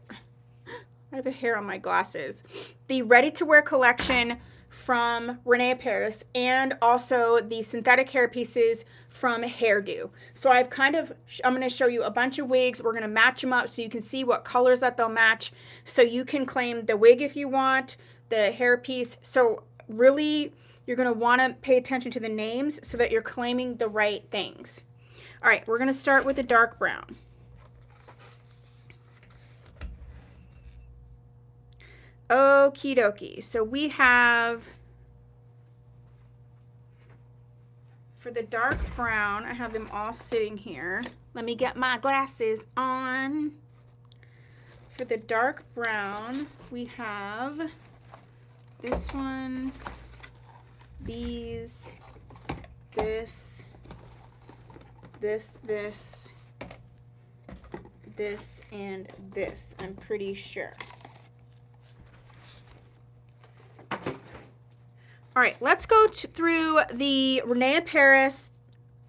have a hair on my glasses. The ready-to-wear collection from Renee Paris, and also the synthetic hair pieces from Hairdo. So I'm going to show you a bunch of wigs. We're going to match them up so you can see what colors that they'll match. So you can claim the wig if you want, the hair piece. So really, you're going to want to pay attention to the names so that you're claiming the right things. All right, we're going to start with the dark brown. Okie dokie. So we have, for the dark brown, I have them all sitting here. Let me get my glasses on. For the dark brown, we have this one, these, this, and this, I'm pretty sure. All right, let's go through the Renee Paris,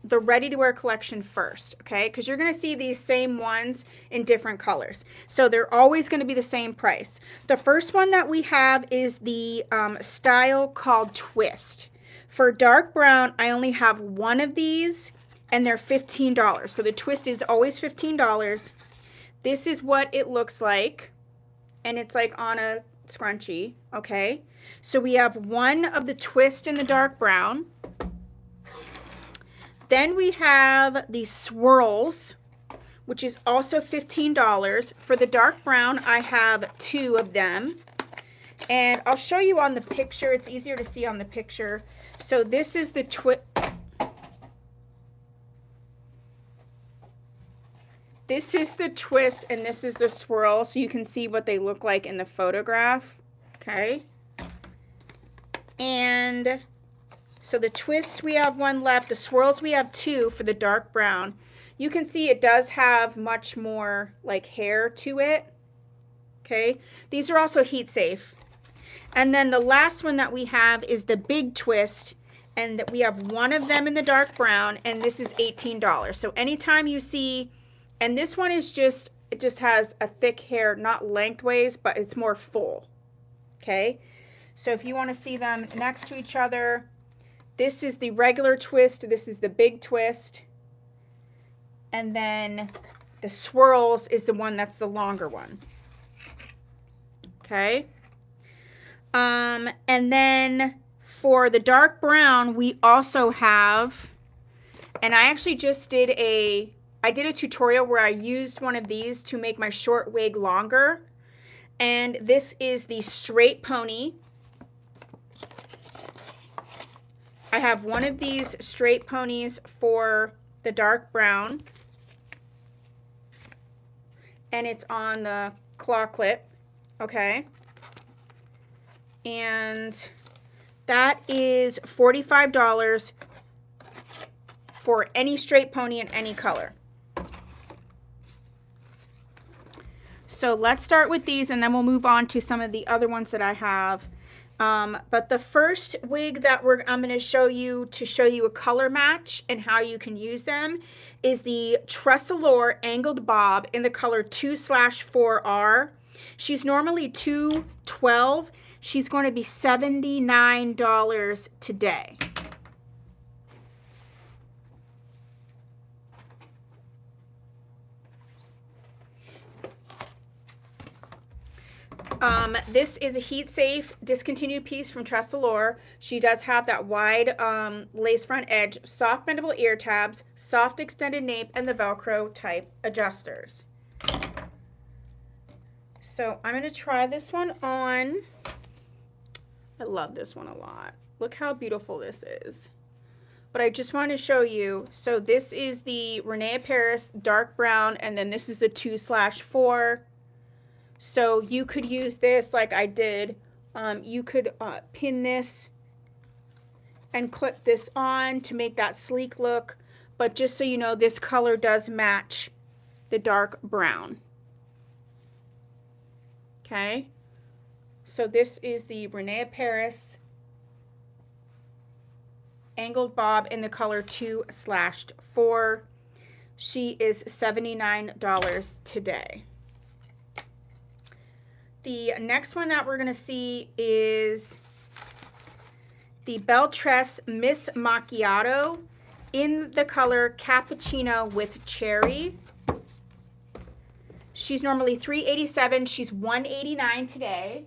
the ready-to-wear collection first, okay? Because you're going to see these same ones in different colors. So they're always going to be the same price. The first one that we have is the style called Twist. For dark brown, I only have one of these, and they're $15. So the Twist is always $15. This is what it looks like, and it's like on a scrunchie, okay? So we have one of the Twist in the dark brown. Then we have the Swirls, which is also $15. For the dark brown, I have two of them. And I'll show you on the picture. It's easier to see on the picture. So this is the Twist. This is the Twist, and this is the Swirl, so you can see what they look like in the photograph, okay? And so the Twist, we have one left. The Swirls, we have two for the dark brown. You can see it does have much more like hair to it, okay? These are also heat safe. And then the last one that we have is the big Twist, and we have one of them in the dark brown, and this is $18. So anytime you see, and this one is just, it just has a thick hair, not lengthways, but it's more full, okay? So if you want to see them next to each other, this is the regular Twist, this is the big Twist, and then the Swirls is the one that's the longer one, okay? And then for the dark brown, we also have, and I actually just did a tutorial where I used one of these to make my short wig longer. And this is the straight pony. I have one of these straight ponies for the dark brown. And it's on the claw clip, okay? And that is $45 for any straight pony in any color. So let's start with these, and then we'll move on to some of the other ones that I have. But the first wig that I'm going to show you a color match and how you can use them is the Tressalore Angled Bob in the color 2/4R. She's normally $212. She's going to be $79 today. This is a heat safe discontinued piece from Tressalore. She does have that wide lace front edge, soft bendable ear tabs, soft extended nape, and the Velcro type adjusters. So I'm going to try this one on. I love this one a lot. Look how beautiful this is. But I just want to show you. So this is the Renee Paris dark brown, and then this is the 2/4. So you could use this like I did. You could pin this and clip this on to make that sleek look. But just so you know, this color does match the dark brown. Okay. So this is the Renee Paris Angled Bob in the color 2/4. She is $79 today. The next one that we're going to see is the Beltress Miss Macchiato in the color Cappuccino with Cherry. She's normally $387. She's $189 today.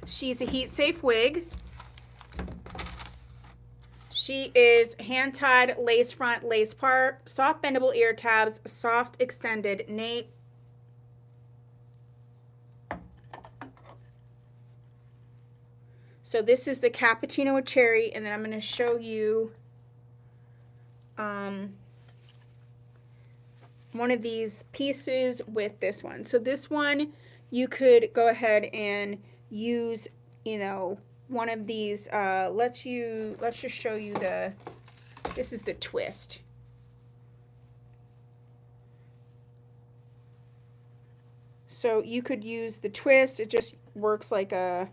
She's a heat safe wig. She is hand-tied, lace front, lace part, soft bendable ear tabs, soft extended nape. So this is the cappuccino with cherry, and then I'm going to show you one of these pieces with this one. So this one, you could go ahead and use, you know, one of these. Let's just show you this is the twist. So you could use the twist. It just works like a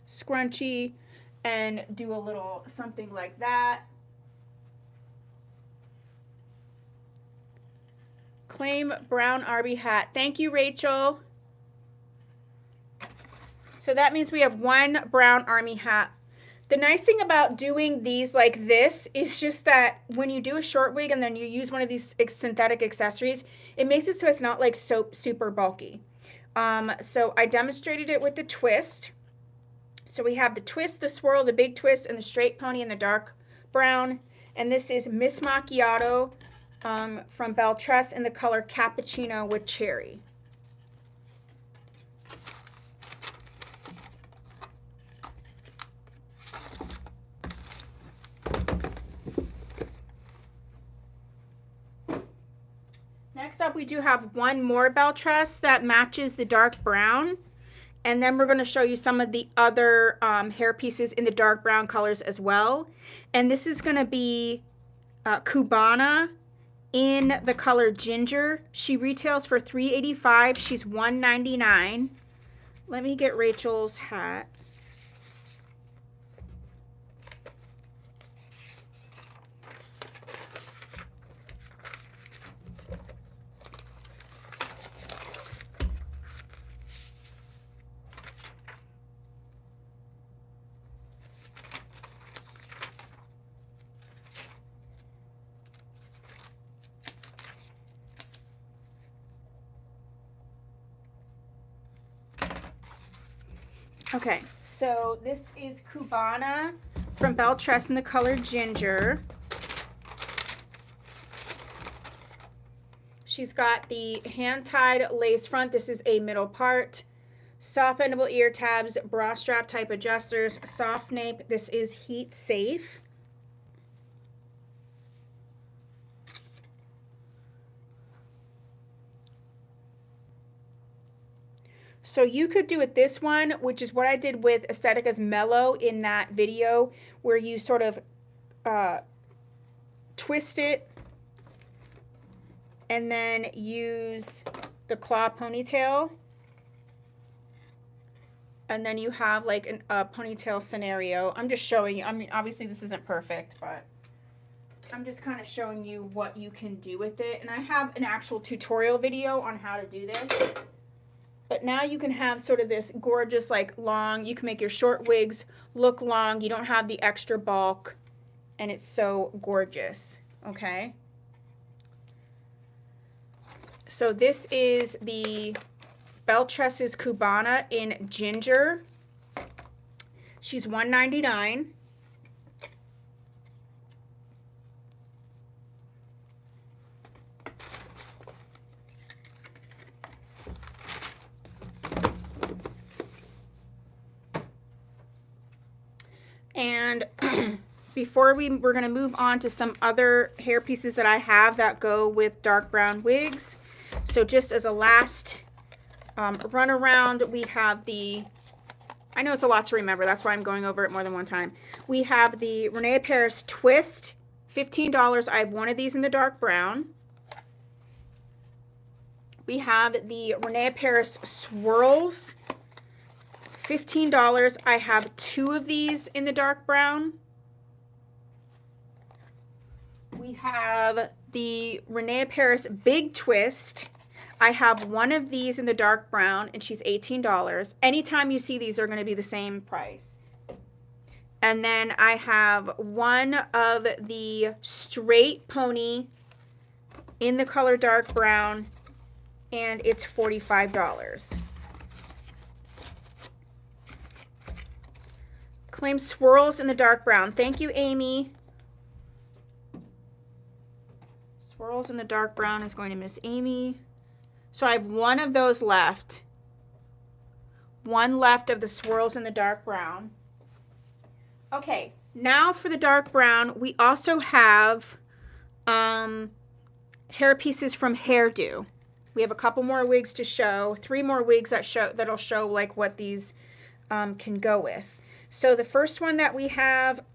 scrunchie, and do a little something like that. Claim brown Arby hat. Thank you, Rachel. So that means we have one brown army hat. The nice thing about doing these like this is just that when you do a short wig and then you use one of these synthetic accessories, it makes it so it's not like so super bulky. So I demonstrated it with the twist. So we have the twist, the swirl, the big twist, and the straight pony in the dark brown. And this is Miss Macchiato from Belle Tress in the color Cappuccino with Cherry. Next up, we do have one more Belle Tress that matches the dark brown. And then we're going to show you some of the other hair pieces in the dark brown colors as well. And this is going to be Cubana in the color Ginger. She retails for $3.85. She's $1.99. Let me get Rachel's hat. Okay, so this is Cubana from Belle Tress in the color Ginger. She's got the hand-tied lace front. This is a middle part. Soft bendable ear tabs, bra strap type adjusters, soft nape. This is heat safe. So you could do it this one, which is what I did with Aesthetica's Mellow in that video, where you sort of twist it and then use the claw ponytail. And then you have like a ponytail scenario. I'm just showing you. I mean, obviously this isn't perfect, but I'm just kind of showing you what you can do with it. And I have an actual tutorial video on how to do this. But now you can have sort of this gorgeous, like long, you can make your short wigs look long. You don't have the extra bulk, and it's so gorgeous, okay? So this is the Belle Tress's Cubana in Ginger. She's $1.99. And before we're going to move on to some other hair pieces that I have that go with dark brown wigs. So just as a last run around, we have the, I know it's a lot to remember, that's why I'm going over it more than one time. We have the Renee Paris Twist, $15. I have one of these in the dark brown. We have the Renee Paris Swirls, $15. I have two of these in the dark brown. We have the Renee Paris Big Twist. I have one of these in the dark brown, and she's $18. Anytime you see these, are going to be the same price. And then I have one of the straight pony in the color dark brown, and it's $45. claim swirls in the dark brown. Thank you, Amy. Swirls in the dark brown is going to Miss Amy. So I have one of those left. One left of the swirls in the dark brown. Okay, now for the dark brown, we also have hair pieces from Hairdo. We have a couple more wigs to show, 3 more wigs that'll show like what these can go with. So the first one that we have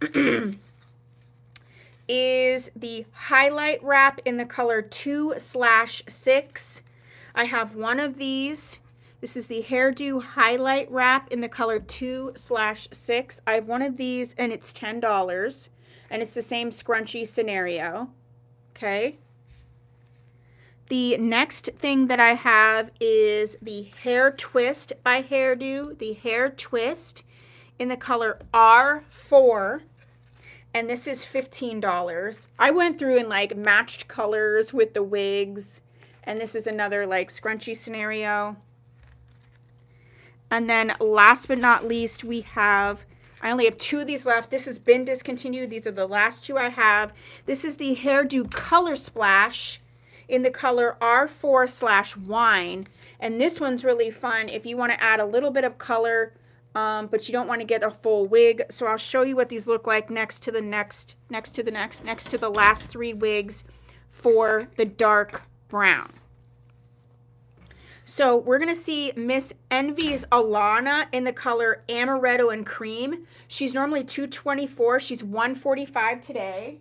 is the highlight wrap in the color 2/6. I have one of these. This is the Hairdo highlight wrap in the color 2/6. I have one of these and it's $10 and it's the same scrunchy scenario. Okay. The next thing that I have is the Hair Twist by Hairdo, the Hair Twist in the color R4, and this is $15. I went through and like matched colors with the wigs, and this is another like scrunchy scenario. And then last but not least, we have, I only have 2 of these left. This has been discontinued. These are the last 2 I have. This is the Hairdo Color Splash in the color R4/Wine. And this one's really fun if you want to add a little bit of color, but you don't want to get a full wig. So I'll show you what these look like next to the last 3 wigs for the dark brown. So we're going to see Miss Envy's Alana in the color Amaretto and Cream. She's normally $224. She's $145 today.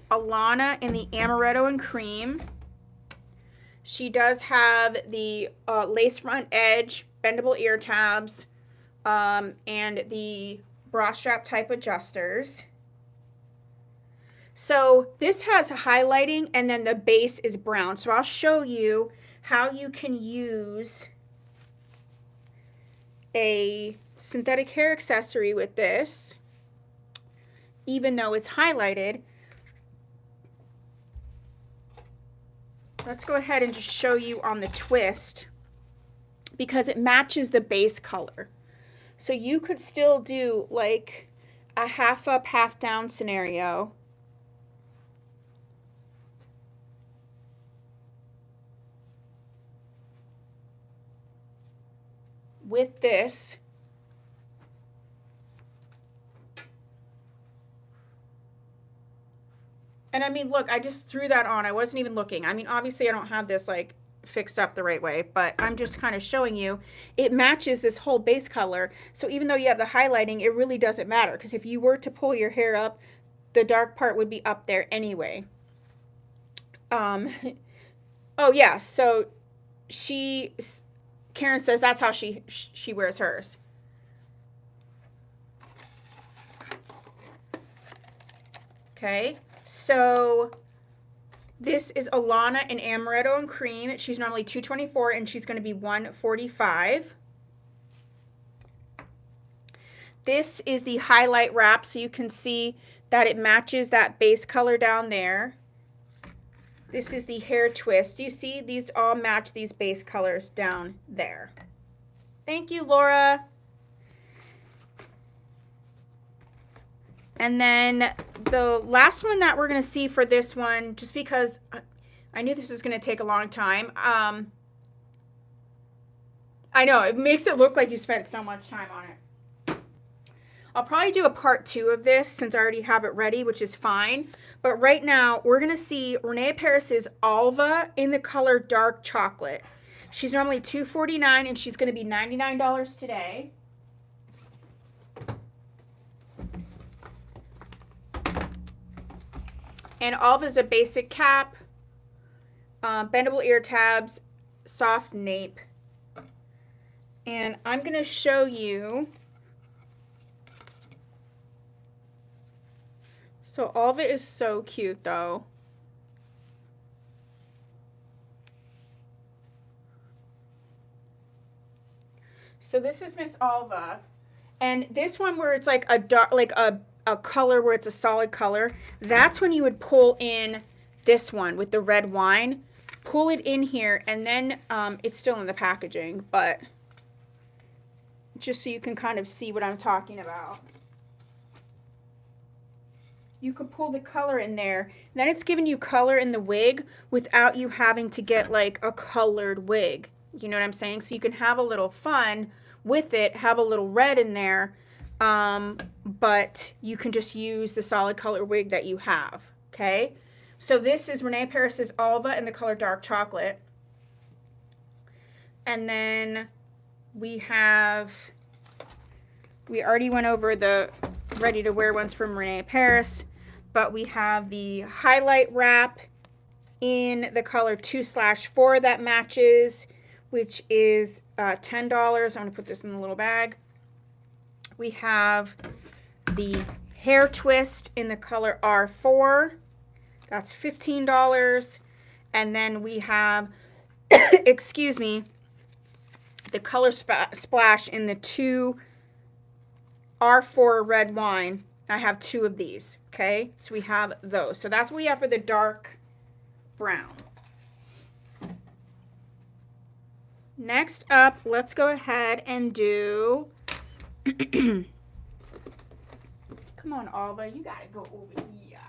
Alana in the Amaretto and Cream. She does have the lace front edge, bendable ear tabs, and the bra strap type adjusters. So this has highlighting and then the base is brown. So I'll show you how you can use a synthetic hair accessory with this, even though it's highlighted. Let's go ahead and just show you on the twist because it matches the base color. So you could still do like a half up, half down scenario. With this. And I mean, look, I just threw that on. I wasn't even looking. I mean, obviously I don't have this like fixed up the right way, but I'm just kind of showing you it matches this whole base color. So even though you have the highlighting, it really doesn't matter because if you were to pull your hair up, the dark part would be up there anyway. Oh yeah, so Karen says that's how she wears hers. Okay, so this is Alana in Amaretto and Cream. She's normally $224 and she's going to be $145. This is the highlight wrap, so you can see that it matches that base color down there. This is the hair twist. You see these all match these base colors down there. Thank you, Laura. And then the last one that we're going to see for this one, just because I knew this was going to take a long time. I know, it makes it look like you spent so much time on it. I'll probably do a part 2 of this since I already have it ready, which is fine. But right now, we're going to see Renee Paris's Alva in the color Dark Chocolate. She's normally $249 and she's going to be $99 today. And Alva is a basic cap, bendable ear tabs, soft nape. And I'm going to show you. So Alva is so cute though. So this is Miss Alva. And this one where it's like a dark, like a color where it's a solid color, that's when you would pull in this one with the red wine. Pull it in here and then it's still in the packaging, but just so you can kind of see what I'm talking about. You could pull the color in there. Then it's giving you color in the wig without you having to get like a colored wig. You know what I'm saying? So you can have a little fun with it, have a little red in there, but you can just use the solid color wig that you have, okay? So this is Renee Paris's Alva in the color Dark Chocolate. And then we already went over the ready to wear ones from Renee Paris, but we have the highlight wrap in the color 2/4 that matches, which is $10. I'm going to put this in a little bag. We have the hair twist in the color R4. That's $15. And then we have, excuse me, the color splash in the 2 R4 red wine. I have 2 of these, okay? So we have those. So that's what we have for the dark brown. Next up, let's go ahead and do, come on, Alva, you gotta go over here.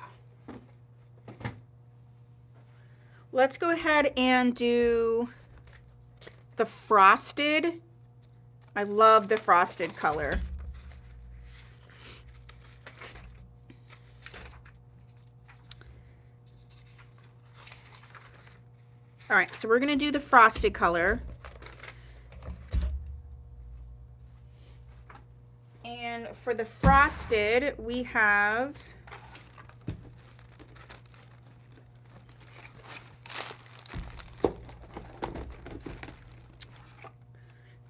Let's go ahead and do the frosted. I love the frosted color. All right, so we're gonna do the frosted color. And for the frosted, we have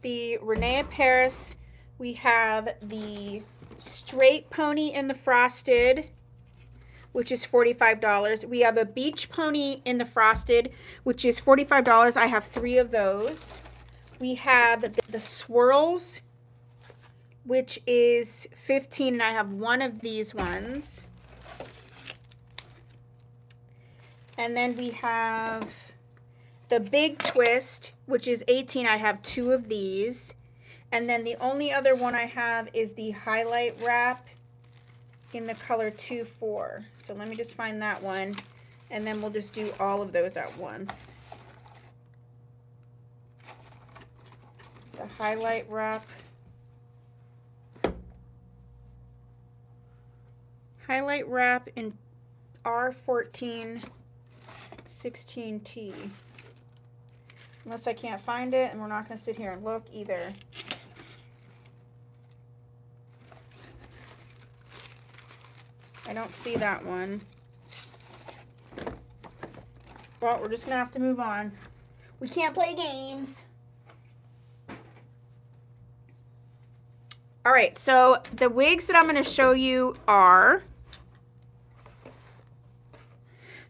the Renee Paris. We have the straight pony in the frosted, which is $45. We have a beach pony in the frosted, which is $45. I have 3 of those. We have the swirls, which is $15, and I have 1 of these ones. And then we have the big twist, which is $18. I have 2 of these. And then the only other one I have is the highlight wrap in the color 2/4. So let me just find that one, and then we'll just do all of those at once. The highlight wrap. Highlight wrap in R14 16T. Unless I can't find it, and we're not going to sit here and look either. I don't see that one. Well, we're just going to have to move on. We can't play games. All right, so the wigs that I'm going to show you are,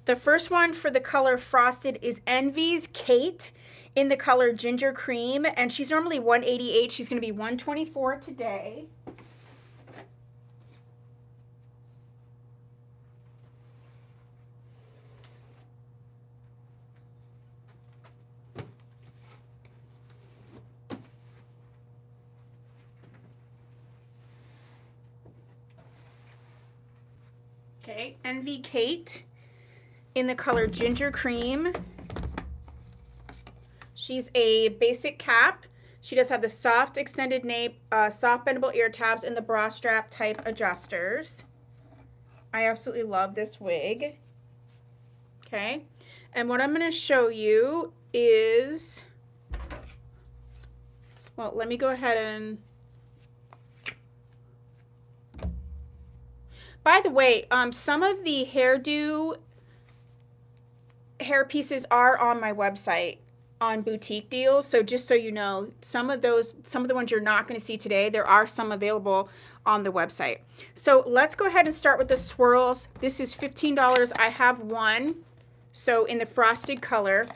the first one for the color frosted is Envy's Kate in the color ginger cream, and she's normally $188. She's going to be $124 today. Okay, Envy Kate in the color ginger cream. She's a basic cap. She does have the soft extended nape, soft bendable ear tabs, and the bra strap type adjusters. I absolutely love this wig. Okay, and what I'm going to show you is, well, let me go ahead and, by the way, some of the hairdo hair pieces are on my website on boutique deals. So just so you know, some of the ones you're not going to see today, there are some available on the website. So let's go ahead and start with the swirls. This is $15. I have 1, so in the frosted color,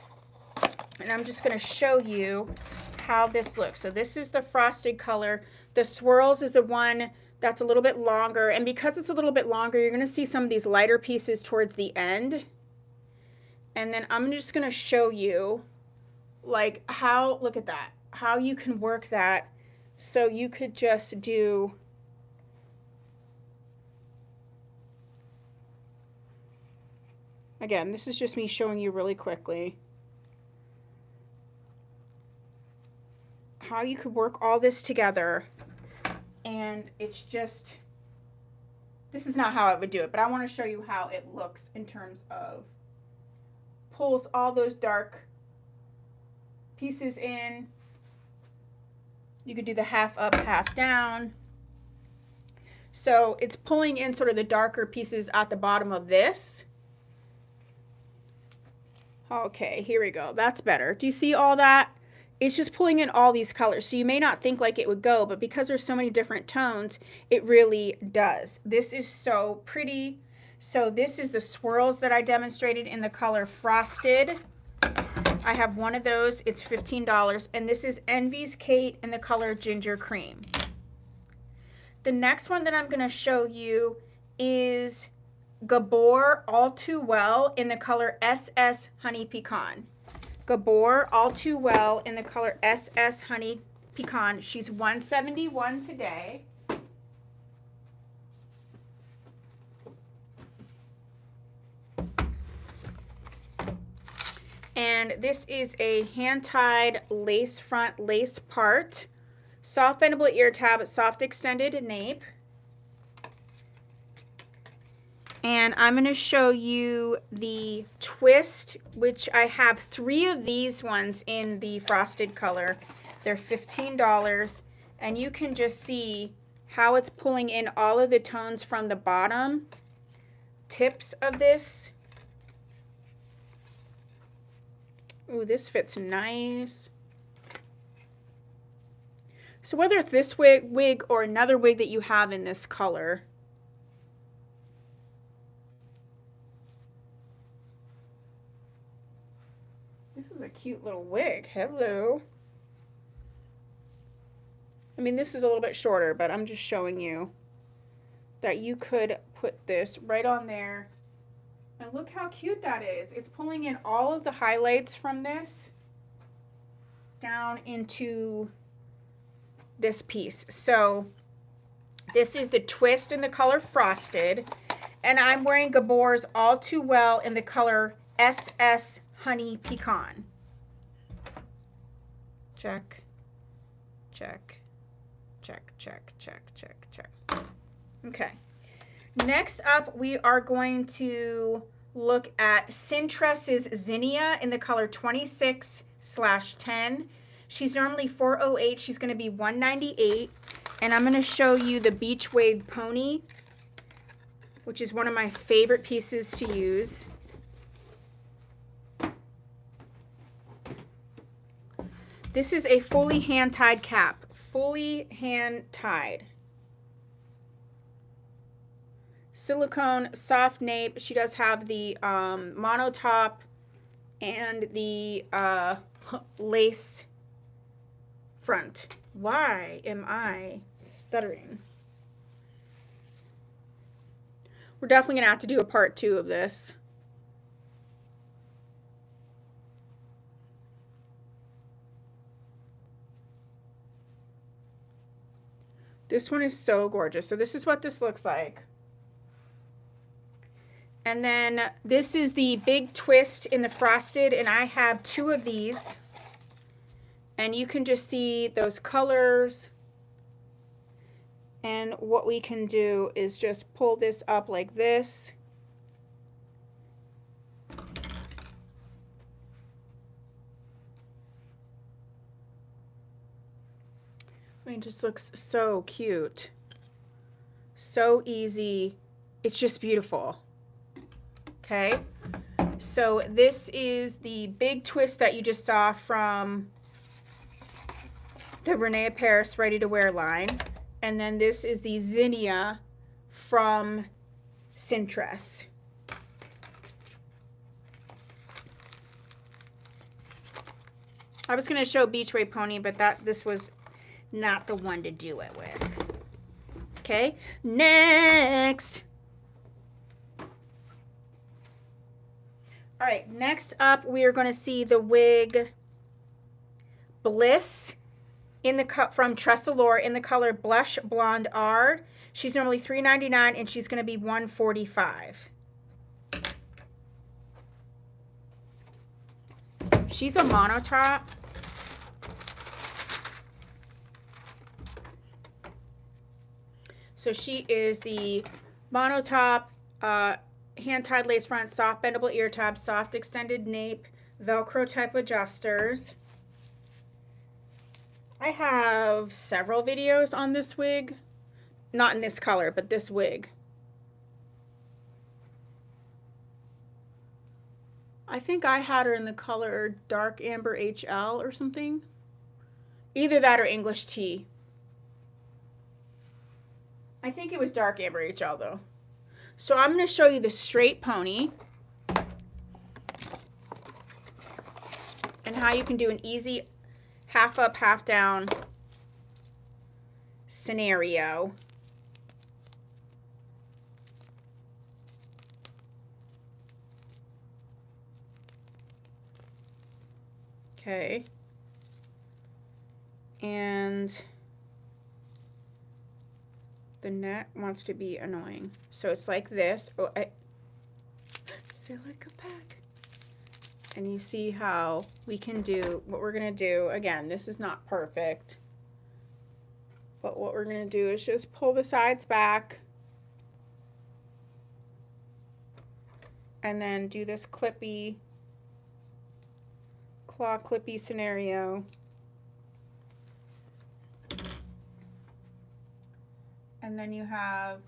and I'm just going to show you how this looks. So this is the frosted color. The swirls is the one that's a little bit longer, and because it's a little bit longer, you're going to see some of these lighter pieces towards the end. And then I'm just going to show you like how, look at that, how you can work that So you could just do again, this is just me showing you really quickly how you could work all this together. And it's just, this is not how I would do it, but I want to show you how it looks in terms of pulls all those dark pieces in. You could do the half up, half down. So it's pulling in sort of the darker pieces at the bottom of this. Okay, here we go. That's better. Do you see all that? It's just pulling in all these colors. So you may not think like it would go, but because there's so many different tones, it really does. This is so pretty. So this is the swirls that I demonstrated in the color Frosted. I have one of those. It's $15. And this is Envy's Kate in the color Ginger Cream. The next one that I'm going to show you is Gabor All Too Well in the color SS Honey Pecan. Gabor All Too Well in the color SS Honey Pecan. She's $171 today. And this is a hand-tied lace front lace part. Soft bendable ear tab, soft extended nape. And I'm going to show you the twist, which I have 3 of these ones in the frosted color. They're $15. And you can just see how it's pulling in all of the tones from the bottom tips of this. Ooh, this fits nice. So whether it's this wig or another wig that you have in this color, this is a cute little wig. Hello. I mean, this is a little bit shorter, but I'm just showing you that you could put this right on there. And look how cute that is. It's pulling in all of the highlights from this down into this piece. So this is the twist in the color Frosted. And I'm wearing Gabor's All Too Well in the color SS Honey Pecan. Check, check, check, check, check, check, check. Okay. Next up, we are going to look at Cintress's Zinnia in the color 26/10. She's normally $408. She's going to be $198. And I'm going to show you the Beach Wave Pony, which is one of my favorite pieces to use. This is a fully hand-tied cap. Fully hand-tied. Silicone soft nape. She does have the mono top and the lace front. Why am I stuttering? We're definitely going to have to do a part 2 of this. This one is so gorgeous. So this is what this looks like. And then this is the big twist in the Frosted, and I have 2 of these. And you can just see those colors. And what we can do is just pull this up like this. I mean, it just looks so cute. So easy. It's just beautiful. Okay, so this is the big twist that you just saw from the Renee Paris Ready to Wear line. And then this is the Zinnia from Cintress. I was going to show Beach Wave Pony, but this was not the one to do it with. Okay, next. All right, next up we are going to see the wig Bliss in the cup from Tressalore in the color Blush Blonde R. She's normally $3.99 and she's going to be $145. She's a monotop. So she is the monotop, hand-tied lace front, soft bendable ear tabs, soft extended nape, Velcro type adjusters. I have several videos on this wig. Not in this color, but this wig. I think I had her in the color Dark Amber HL or something. Either that or English Tea. I think it was Dark Amber HL though. So I'm going to show you the straight pony. And how you can do an easy half up, half down scenario. Okay. And the neck wants to be annoying. So it's like this. Oh, silica pack. And you see how we can do what we're going to do. Again, this is not perfect. But what we're going to do is just pull the sides back. And then do this clippy, claw clippy scenario. And then you have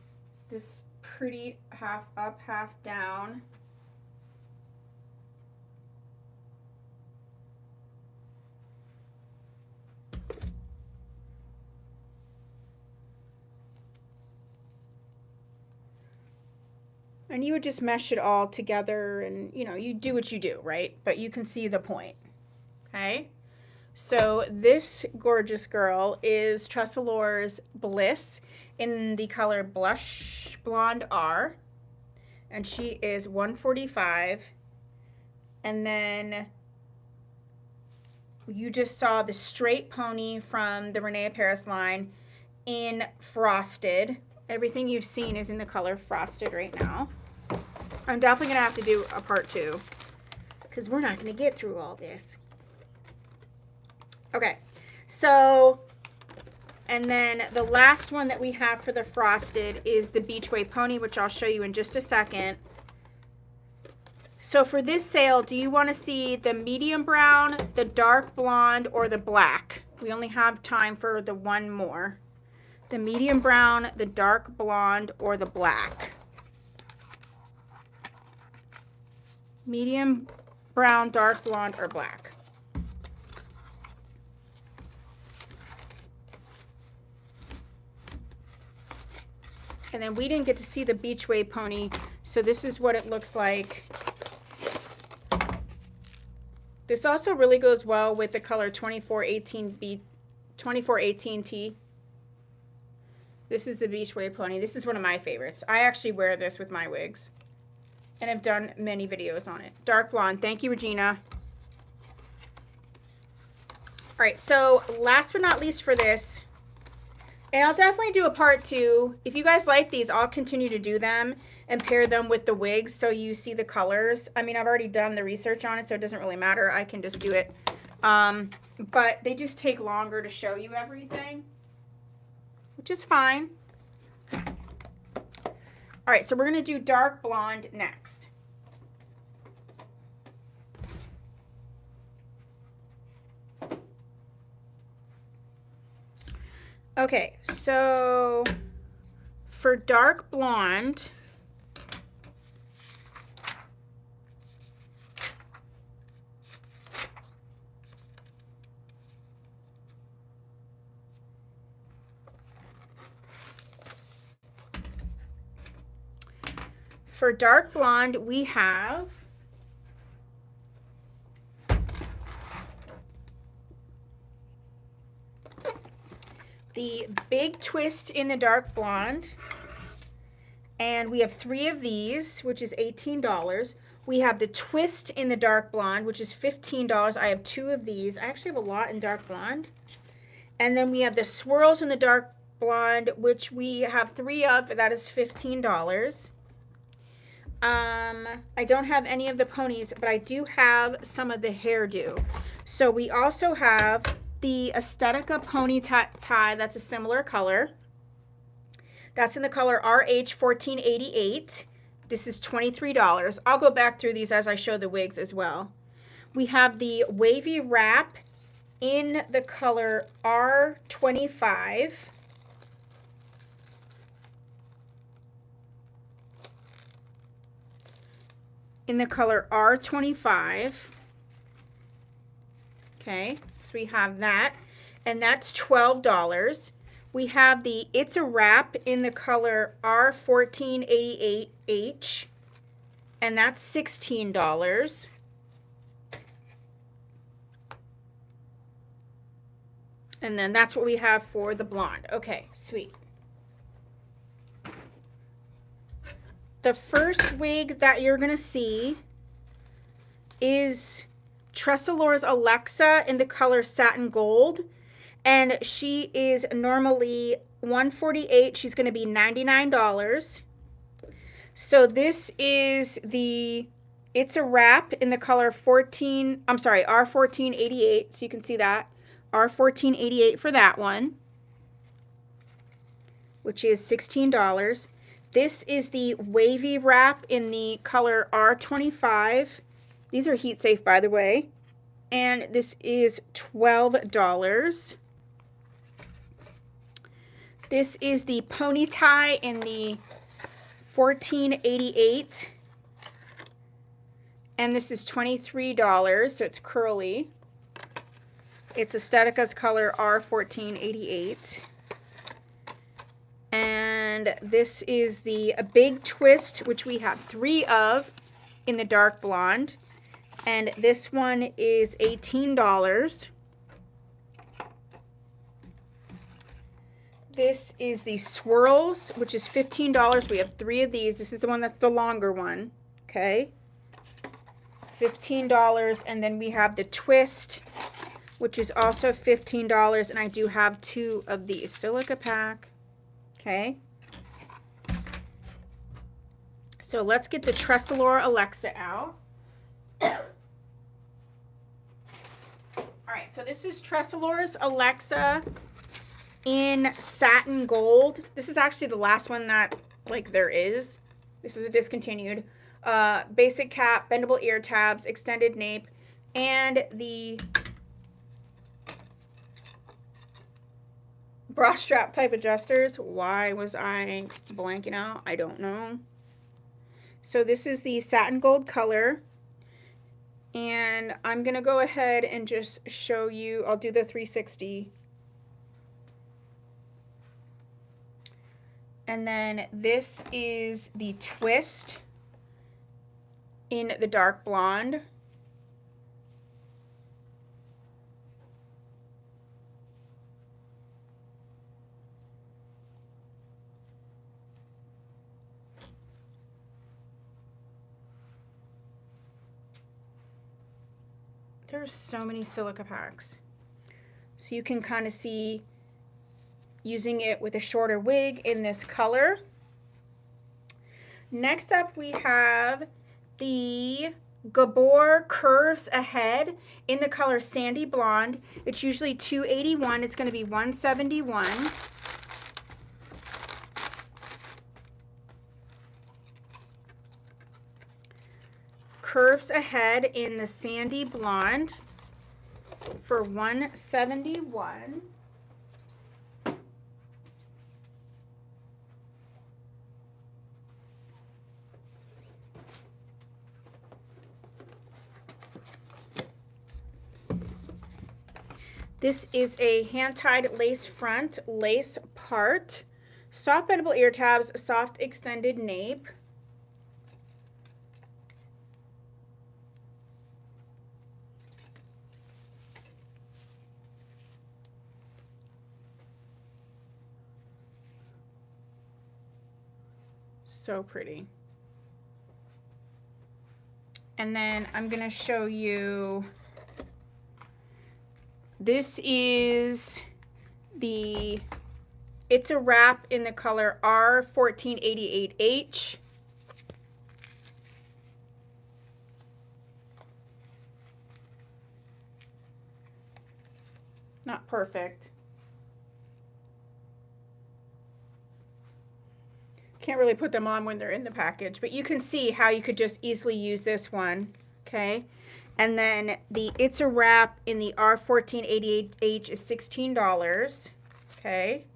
this pretty half up, half down. And you would just mesh it all together and, you know, you do what you do, right? But you can see the point, okay? So this gorgeous girl is Tressalore's Bliss in the color Blush Blonde R. And she is $145. And then you just saw the straight pony from the Renee Paris line in Frosted. Everything you've seen is in the color Frosted right now. I'm definitely going to have to do a part 2 because we're not going to get through all this. Okay, so, and then the last one that we have for the Frosted is the Beachway Pony, which I'll show you in just a second. So for this sale, do you want to see the medium brown, the dark blonde, or the black? We only have time for the one more. The medium brown, the dark blonde, or the black. Medium brown, dark blonde, or black. And then we didn't get to see the Beachway Pony, so this is what it looks like. This also really goes well with the color 2418T. This is the Beachway Pony. This is one of my favorites. I actually wear this with my wigs. And I've done many videos on it. Dark blonde. Thank you, Regina. All right, so last but not least for this, and I'll definitely do a part 2. If you guys like these, I'll continue to do them and pair them with the wigs so you see the colors. I mean, I've already done the research on it, so it doesn't really matter. I can just do it. But they just take longer to show you everything, which is fine. All right, so we're going to do dark blonde next. Okay, so for dark blonde, we have the big twist in the dark blonde, and we have 3 of these, which is $18. We have the twist in the dark blonde, which is $15. I have 2 of these. I actually have a lot in dark blonde. And then we have the swirls in the dark blonde, which we have 3 of. That is $15. I don't have any of the ponies, but I do have some of the hairdo. So we also have the Aesthetica pony tie. That's a similar color. That's in the color RH1488. This is $23. I'll go back through these as I show the wigs as well. We have the wavy wrap in the color R25. In the color R25. Okay, so we have that, and that's $12. We have the It's a Wrap in the color R1488H, and that's $16. And then that's what we have for the blonde. Okay, sweet. The first wig that you're going to see is Tressalor's Alexa in the color Satin Gold. And she is normally $148. She's going to be $99. So this is the It's a Wrap in the color R1488. So you can see that. R1488 for that one, which is $16. This is the wavy wrap in the color R25. These are heat safe, by the way. And this is $12. This is the pony tie in the 1488. And this is $23, so it's curly. It's Aesthetica's color R1488. And this is the big twist, which we have 3 of in the dark blonde. And this one is $18. This is the swirls, which is $15. We have 3 of these. This is the one that's the longer one. Okay. $15. And then we have the twist, which is also $15. And I do have 2 of these. Silica pack. Okay. So let's get the Tressalor Alexa out. Alright, so this is Tressalor's Alexa in Satin Gold. This is actually the last one that, like, there is. This is a discontinued. Basic cap, bendable ear tabs, extended nape, and the bra strap type adjusters. Why was I blanking out? I don't know. So this is the Satin Gold color. And I'm going to go ahead and just show you. I'll do the 360. And then this is the twist in the dark blonde. There's so many silica packs. So you can kind of see using it with a shorter wig in this color. Next up we have the Gabor Curves Ahead in the color Sandy Blonde. It's usually $281. It's going to be $171. Curves Ahead in the Sandy Blonde for $171. This is a hand-tied lace front, lace part, soft bendable ear tabs, soft extended nape. So pretty. And then I'm going to show you, this is the It's a Wrap in the color R1488H. Not perfect. Can't really put them on when they're in the package, but you can see how you could just easily use this one, okay? And then the It's a Wrap in the R1488H is $16, okay?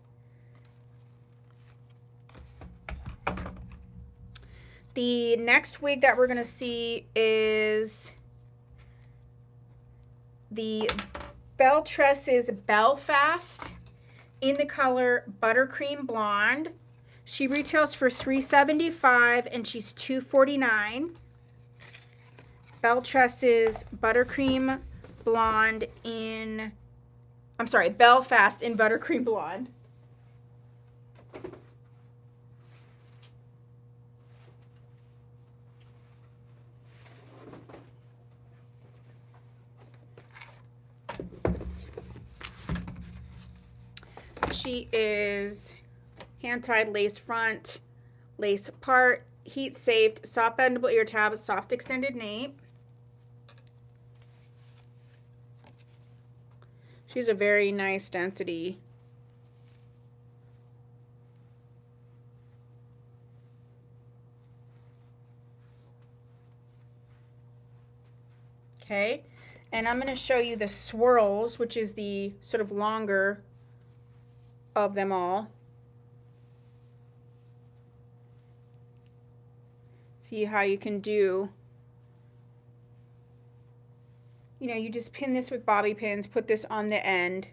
The next wig that we're going to see is the Belle Tresses Belfast in the color Buttercream Blonde. She retails for $375 and she's $249. Belle Tresses Buttercream Blonde in, I'm sorry, Belfast in Buttercream Blonde. She is hand-tied lace front, lace part, heat saved, soft bendable ear tab, soft extended nape. She's a very nice density. Okay, and I'm going to show you the swirls, which is the sort of longer of them all. See how you can do, you know, you just pin this with bobby pins, put this on the end.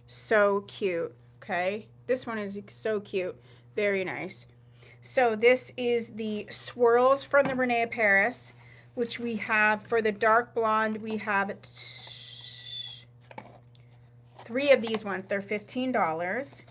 So cute, okay? This one is so cute, very nice. So this is the swirls from the Renee Paris, which we have for the dark blonde. We have 3 of these ones. They're $15.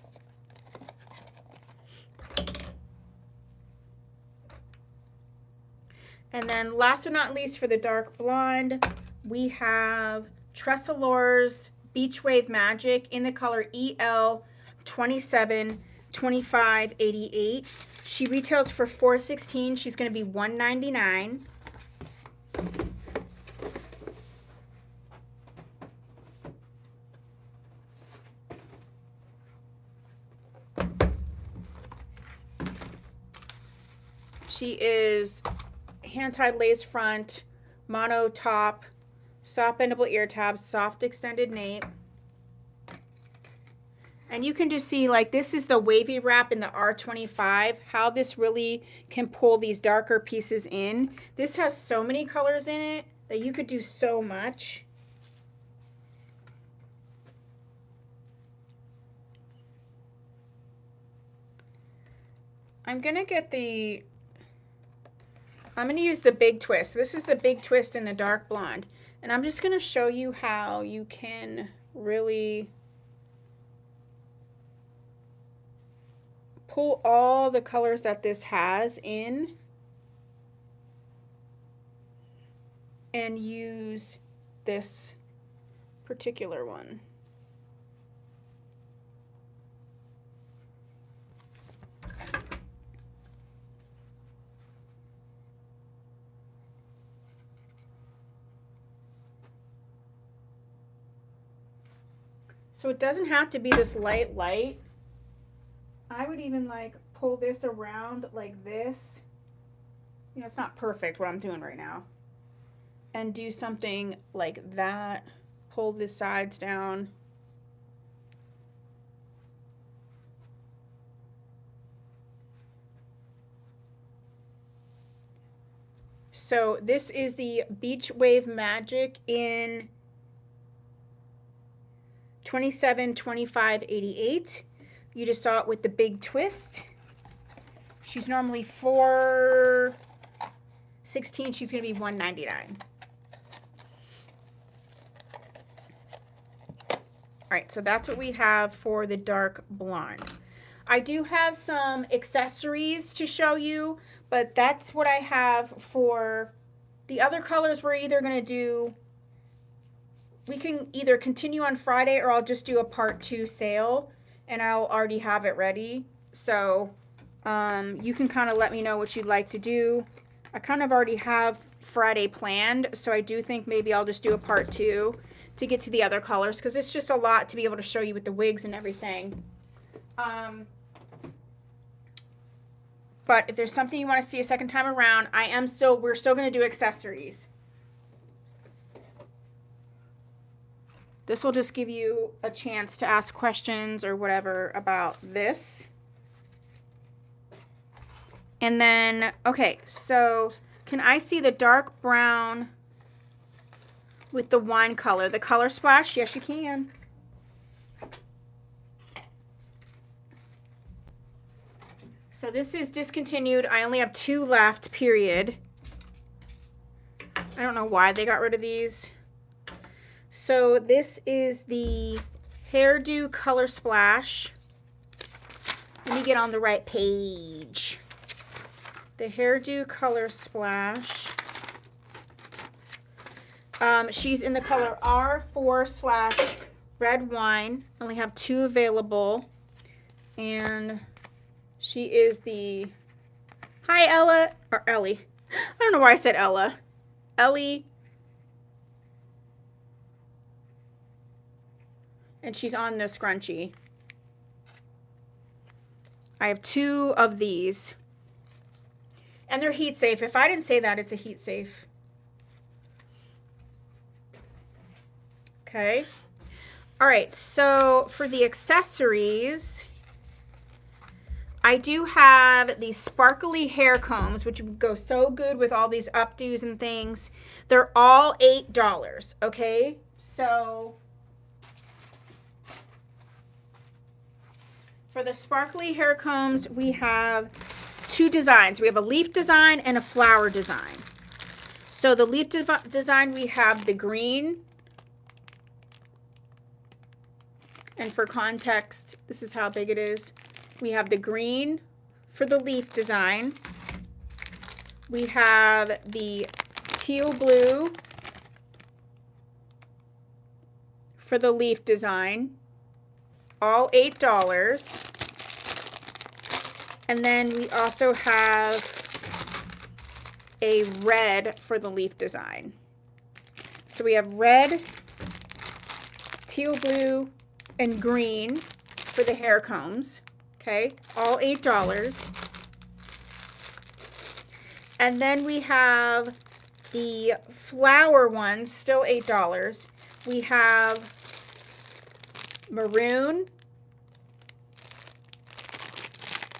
And then last but not least, for the dark blonde, we have Tressalores Beach Wave Magic in the color EL 272588. She retails for $416. She's going to be $199. She is hand-tied lace front, mono top, soft bendable ear tabs, soft extended nape. And you can just see, like, this is the wavy wrap in the R25, how this really can pull these darker pieces in. This has so many colors in it that you could do so much. I'm going to use the big twist. This is the big twist in the dark blonde. And I'm just going to show you how you can really pull all the colors that this has in and use this particular one. So it doesn't have to be this light. I would even like pull this around like this. You know, it's not perfect what I'm doing right now. And do something like that. Pull the sides down. So this is the Beach Wave Magic in 272588. You just saw it with the big twist. She's normally $416. She's going to be $199. All right, so that's what we have for the dark blonde. I do have some accessories to show you, but that's what I have for the other colors. We're either going to do we can either continue on Friday or I'll just do a part 2 sale and I'll already have it ready. So you can kind of let me know what you'd like to do. I kind of already have Friday planned, so I do think maybe I'll just do a part 2 to get to the other colors, because it's just a lot to be able to show you with the wigs and everything. But if there's something you want to see a second time around, we're still going to do accessories. This will just give you a chance to ask questions or whatever about this. And then, okay, so can I see the dark brown with the wine color, the color splash? Yes, you can. So this is discontinued. I only have 2 left, period. I don't know why they got rid of these. So this is the Hairdo Color Splash. Let me get on the right page. The Hairdo Color Splash. She's in the color R4/red wine. I only have 2 available. And she is the... Hi, Ella. Or Ellie. I don't know why I said Ella. Ellie. And she's on the scrunchie. I have 2 of these. And they're heat safe. If I didn't say that, it's a heat safe. Okay. All right. So for the accessories, I do have these sparkly hair combs, which would go so good with all these updos and things. They're all $8. Okay. So for the sparkly hair combs, we have 2 designs. We have a leaf design and a flower design. So the leaf design, we have the green. And for context, this is how big it is. We have the green for the leaf design. We have the teal blue for the leaf design. All $8. And then we also have a red for the leaf design. So we have red, teal blue, and green for the hair combs. Okay, all $8. And then we have the flower ones, still $8. We have maroon,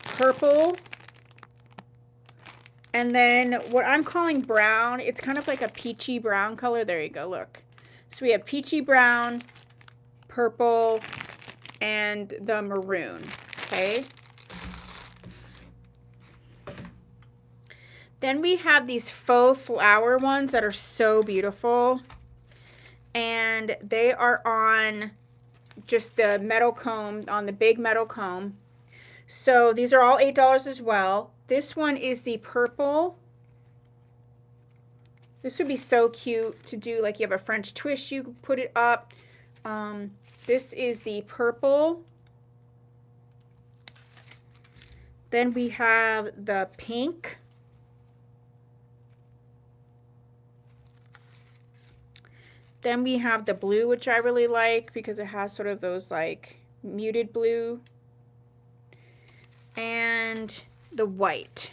purple, and then what I'm calling brown. It's kind of like a peachy brown color. There you go, look. So we have peachy brown, purple, and the maroon. Okay. Then we have these faux flower ones that are so beautiful. And they are on just the metal comb, on the big metal comb. So these are all $8 as well. This one is the purple. This would be so cute to do, like you have a French twist, you could put it up. This is the purple. Then we have the pink. Then we have the blue, which I really like because it has sort of those like muted blue. And the white.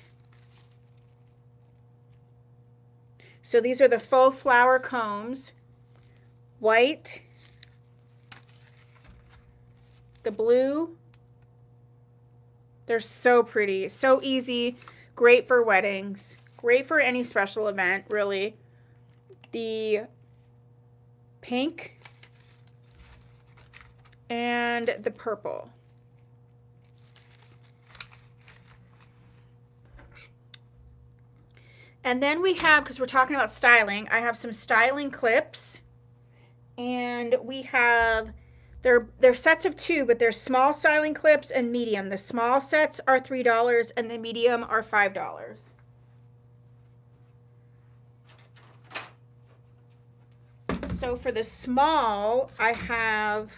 So these are the faux flower combs. White. The blue. They're so pretty, so easy, great for weddings, great for any special event, really. The pink and the purple. And then we have, because we're talking about styling, I have some styling clips, and we have... They're sets of 2, but they're small styling clips and medium. The small sets are $3 and the medium are $5. So for the small, I have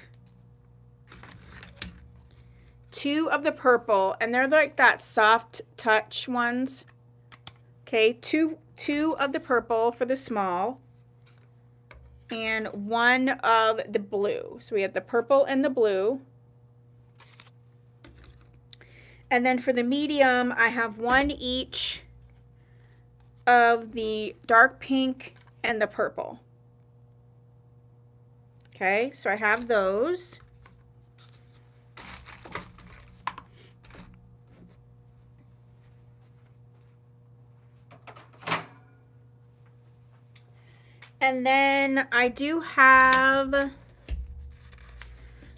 2 of the purple, and they're like that soft touch ones. Okay, two of the purple for the small, and 1 of the blue. So we have the purple and the blue. And then for the medium, I have 1 each of the dark pink and the purple. Okay, so I have those. And then I do have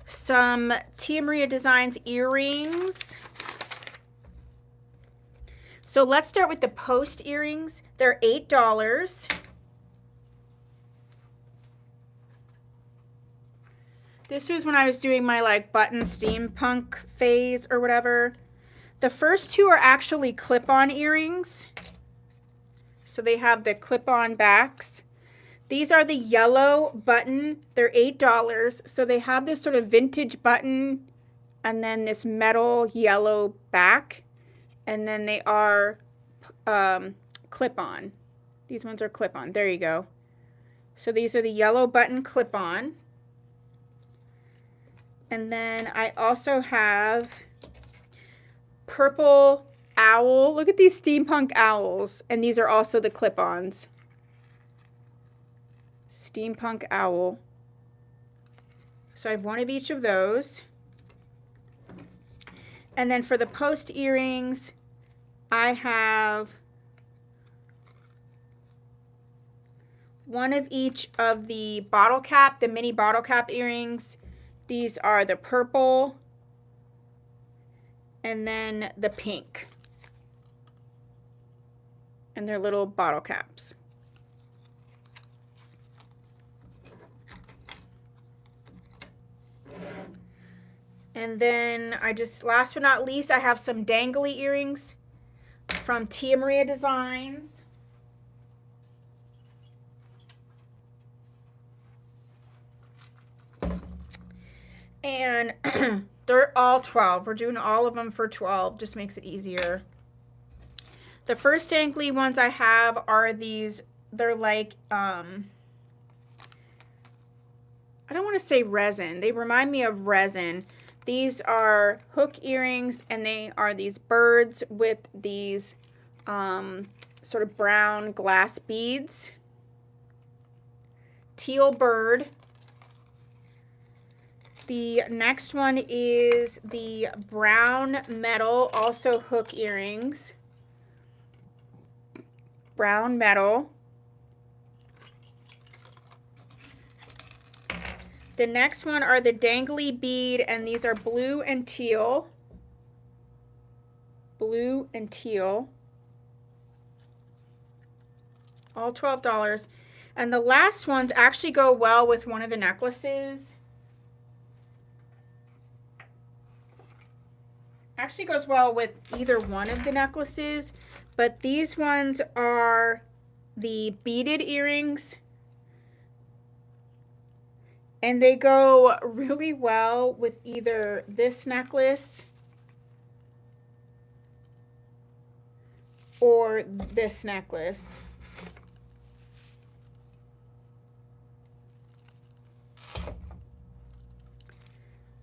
some Tia Maria Designs earrings. So let's start with the post earrings. They're $8. This was when I was doing my like button steampunk phase or whatever. The first 2 are actually clip-on earrings. So they have the clip-on backs. These are the yellow button. They're $8. So they have this sort of vintage button and then this metal yellow back. And then they are clip-on. These ones are clip-on. There you go. So these are the yellow button clip-on. And then I also have purple owl. Look at these steampunk owls. And these are also the clip-ons. Steampunk owl. So I have 1 of each of those. And then for the post earrings, I have 1 of each of the bottle cap, the mini bottle cap earrings. These are the purple and then the pink. And they're little bottle caps. And then last but not least, I have some dangly earrings from Tia Maria Designs. And they're all 12. We're doing all of them for 12. Just makes it easier. The first dangly ones I have are these. They're like, I don't want to say resin. They remind me of resin. These are hook earrings, and they are these birds with these sort of brown glass beads. Teal bird. The next one is the brown metal, also hook earrings. Brown metal. The next one are the dangly bead, and these are blue and teal. Blue and teal. All $12. And the last ones actually go well with one of the necklaces. Actually goes well with either one of the necklaces, but these ones are the beaded earrings, and they go really well with either this necklace or this necklace.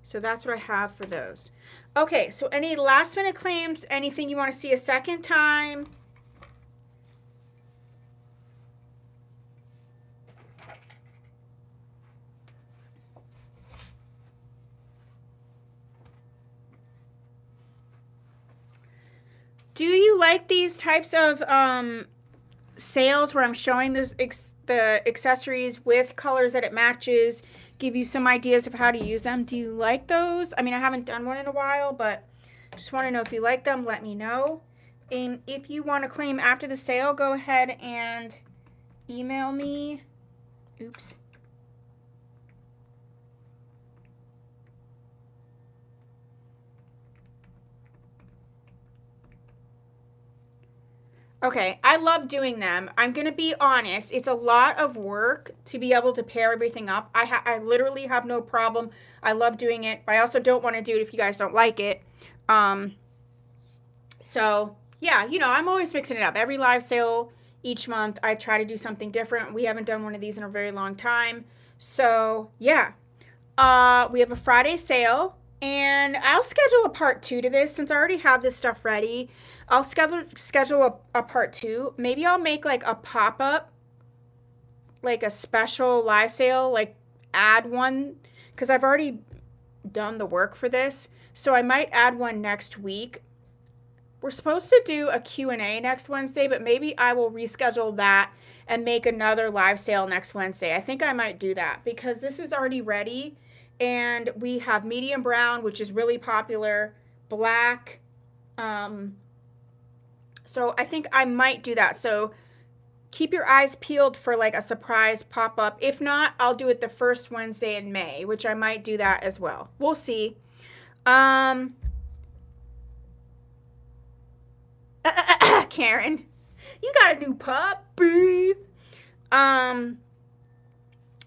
So that's what I have for those. Okay, so any last minute claims, anything you want to see a second time? Do you like these types of sales where I'm showing this the accessories with colors that it matches, give you some ideas of how to use them? Do you like those? I mean, I haven't done one in a while, but just want to know if you like them. Let me know. And if you want to claim after the sale, go ahead and email me. Oops. Okay, I love doing them. I'm going to be honest. It's a lot of work to be able to pair everything up. I literally have no problem. I love doing it, but I also don't want to do it if you guys don't like it. Um, so, yeah, I'm always mixing it up. Every live sale each month, I try to do something different. We haven't done one of these in a very long time. So, yeah. We have a Friday sale, and I'll schedule a part 2 to this since I already have this stuff ready. I'll schedule a part 2. Maybe I'll make like a pop-up, like a special live sale, like add one, because I've already done the work for this. So I might add one next week. We're supposed to do a Q&A next Wednesday, but maybe I will reschedule that and make another live sale next Wednesday. I think I might do that because this is already ready, and we have medium brown, which is really popular, black. So I think I might do that. So keep your eyes peeled for like a surprise pop-up. If not, I'll do it the first Wednesday in May, which I might do that as well. We'll see. Karen, you got a new puppy. All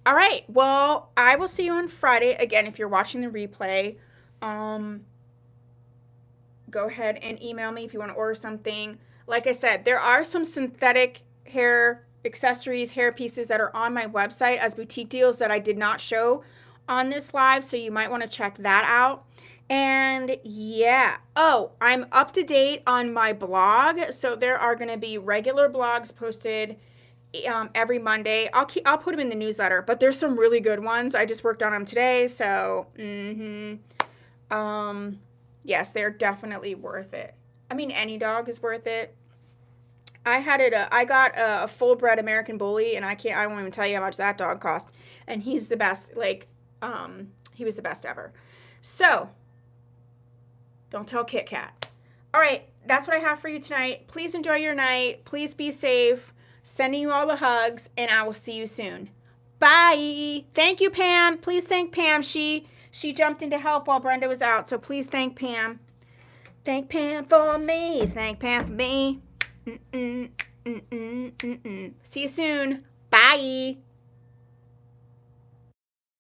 right. Well, I will see you on Friday. Again, if you're watching the replay, go ahead and email me if you want to order something. Like I said, there are some synthetic hair accessories, hair pieces that are on my website as boutique deals that I did not show on this live, so you might want to check that out. And yeah, oh, I'm up to date on my blog, so there are going to be regular blogs posted every Monday. I'll put them in the newsletter, but there's some really good ones. I just worked on them today, so yes, they're definitely worth it. I mean, any dog is worth it. I got a full-bred American Bully, and I won't even tell you how much that dog cost. And he's the best, he was the best ever. So, don't tell Kit Kat. All right, that's what I have for you tonight. Please enjoy your night. Please be safe. Sending you all the hugs, and I will see you soon. Bye. Thank you, Pam. Please thank Pam. She jumped in to help while Brenda was out, so please thank Pam. Thank Pam for me. Thank Pam for me. See you soon. Bye.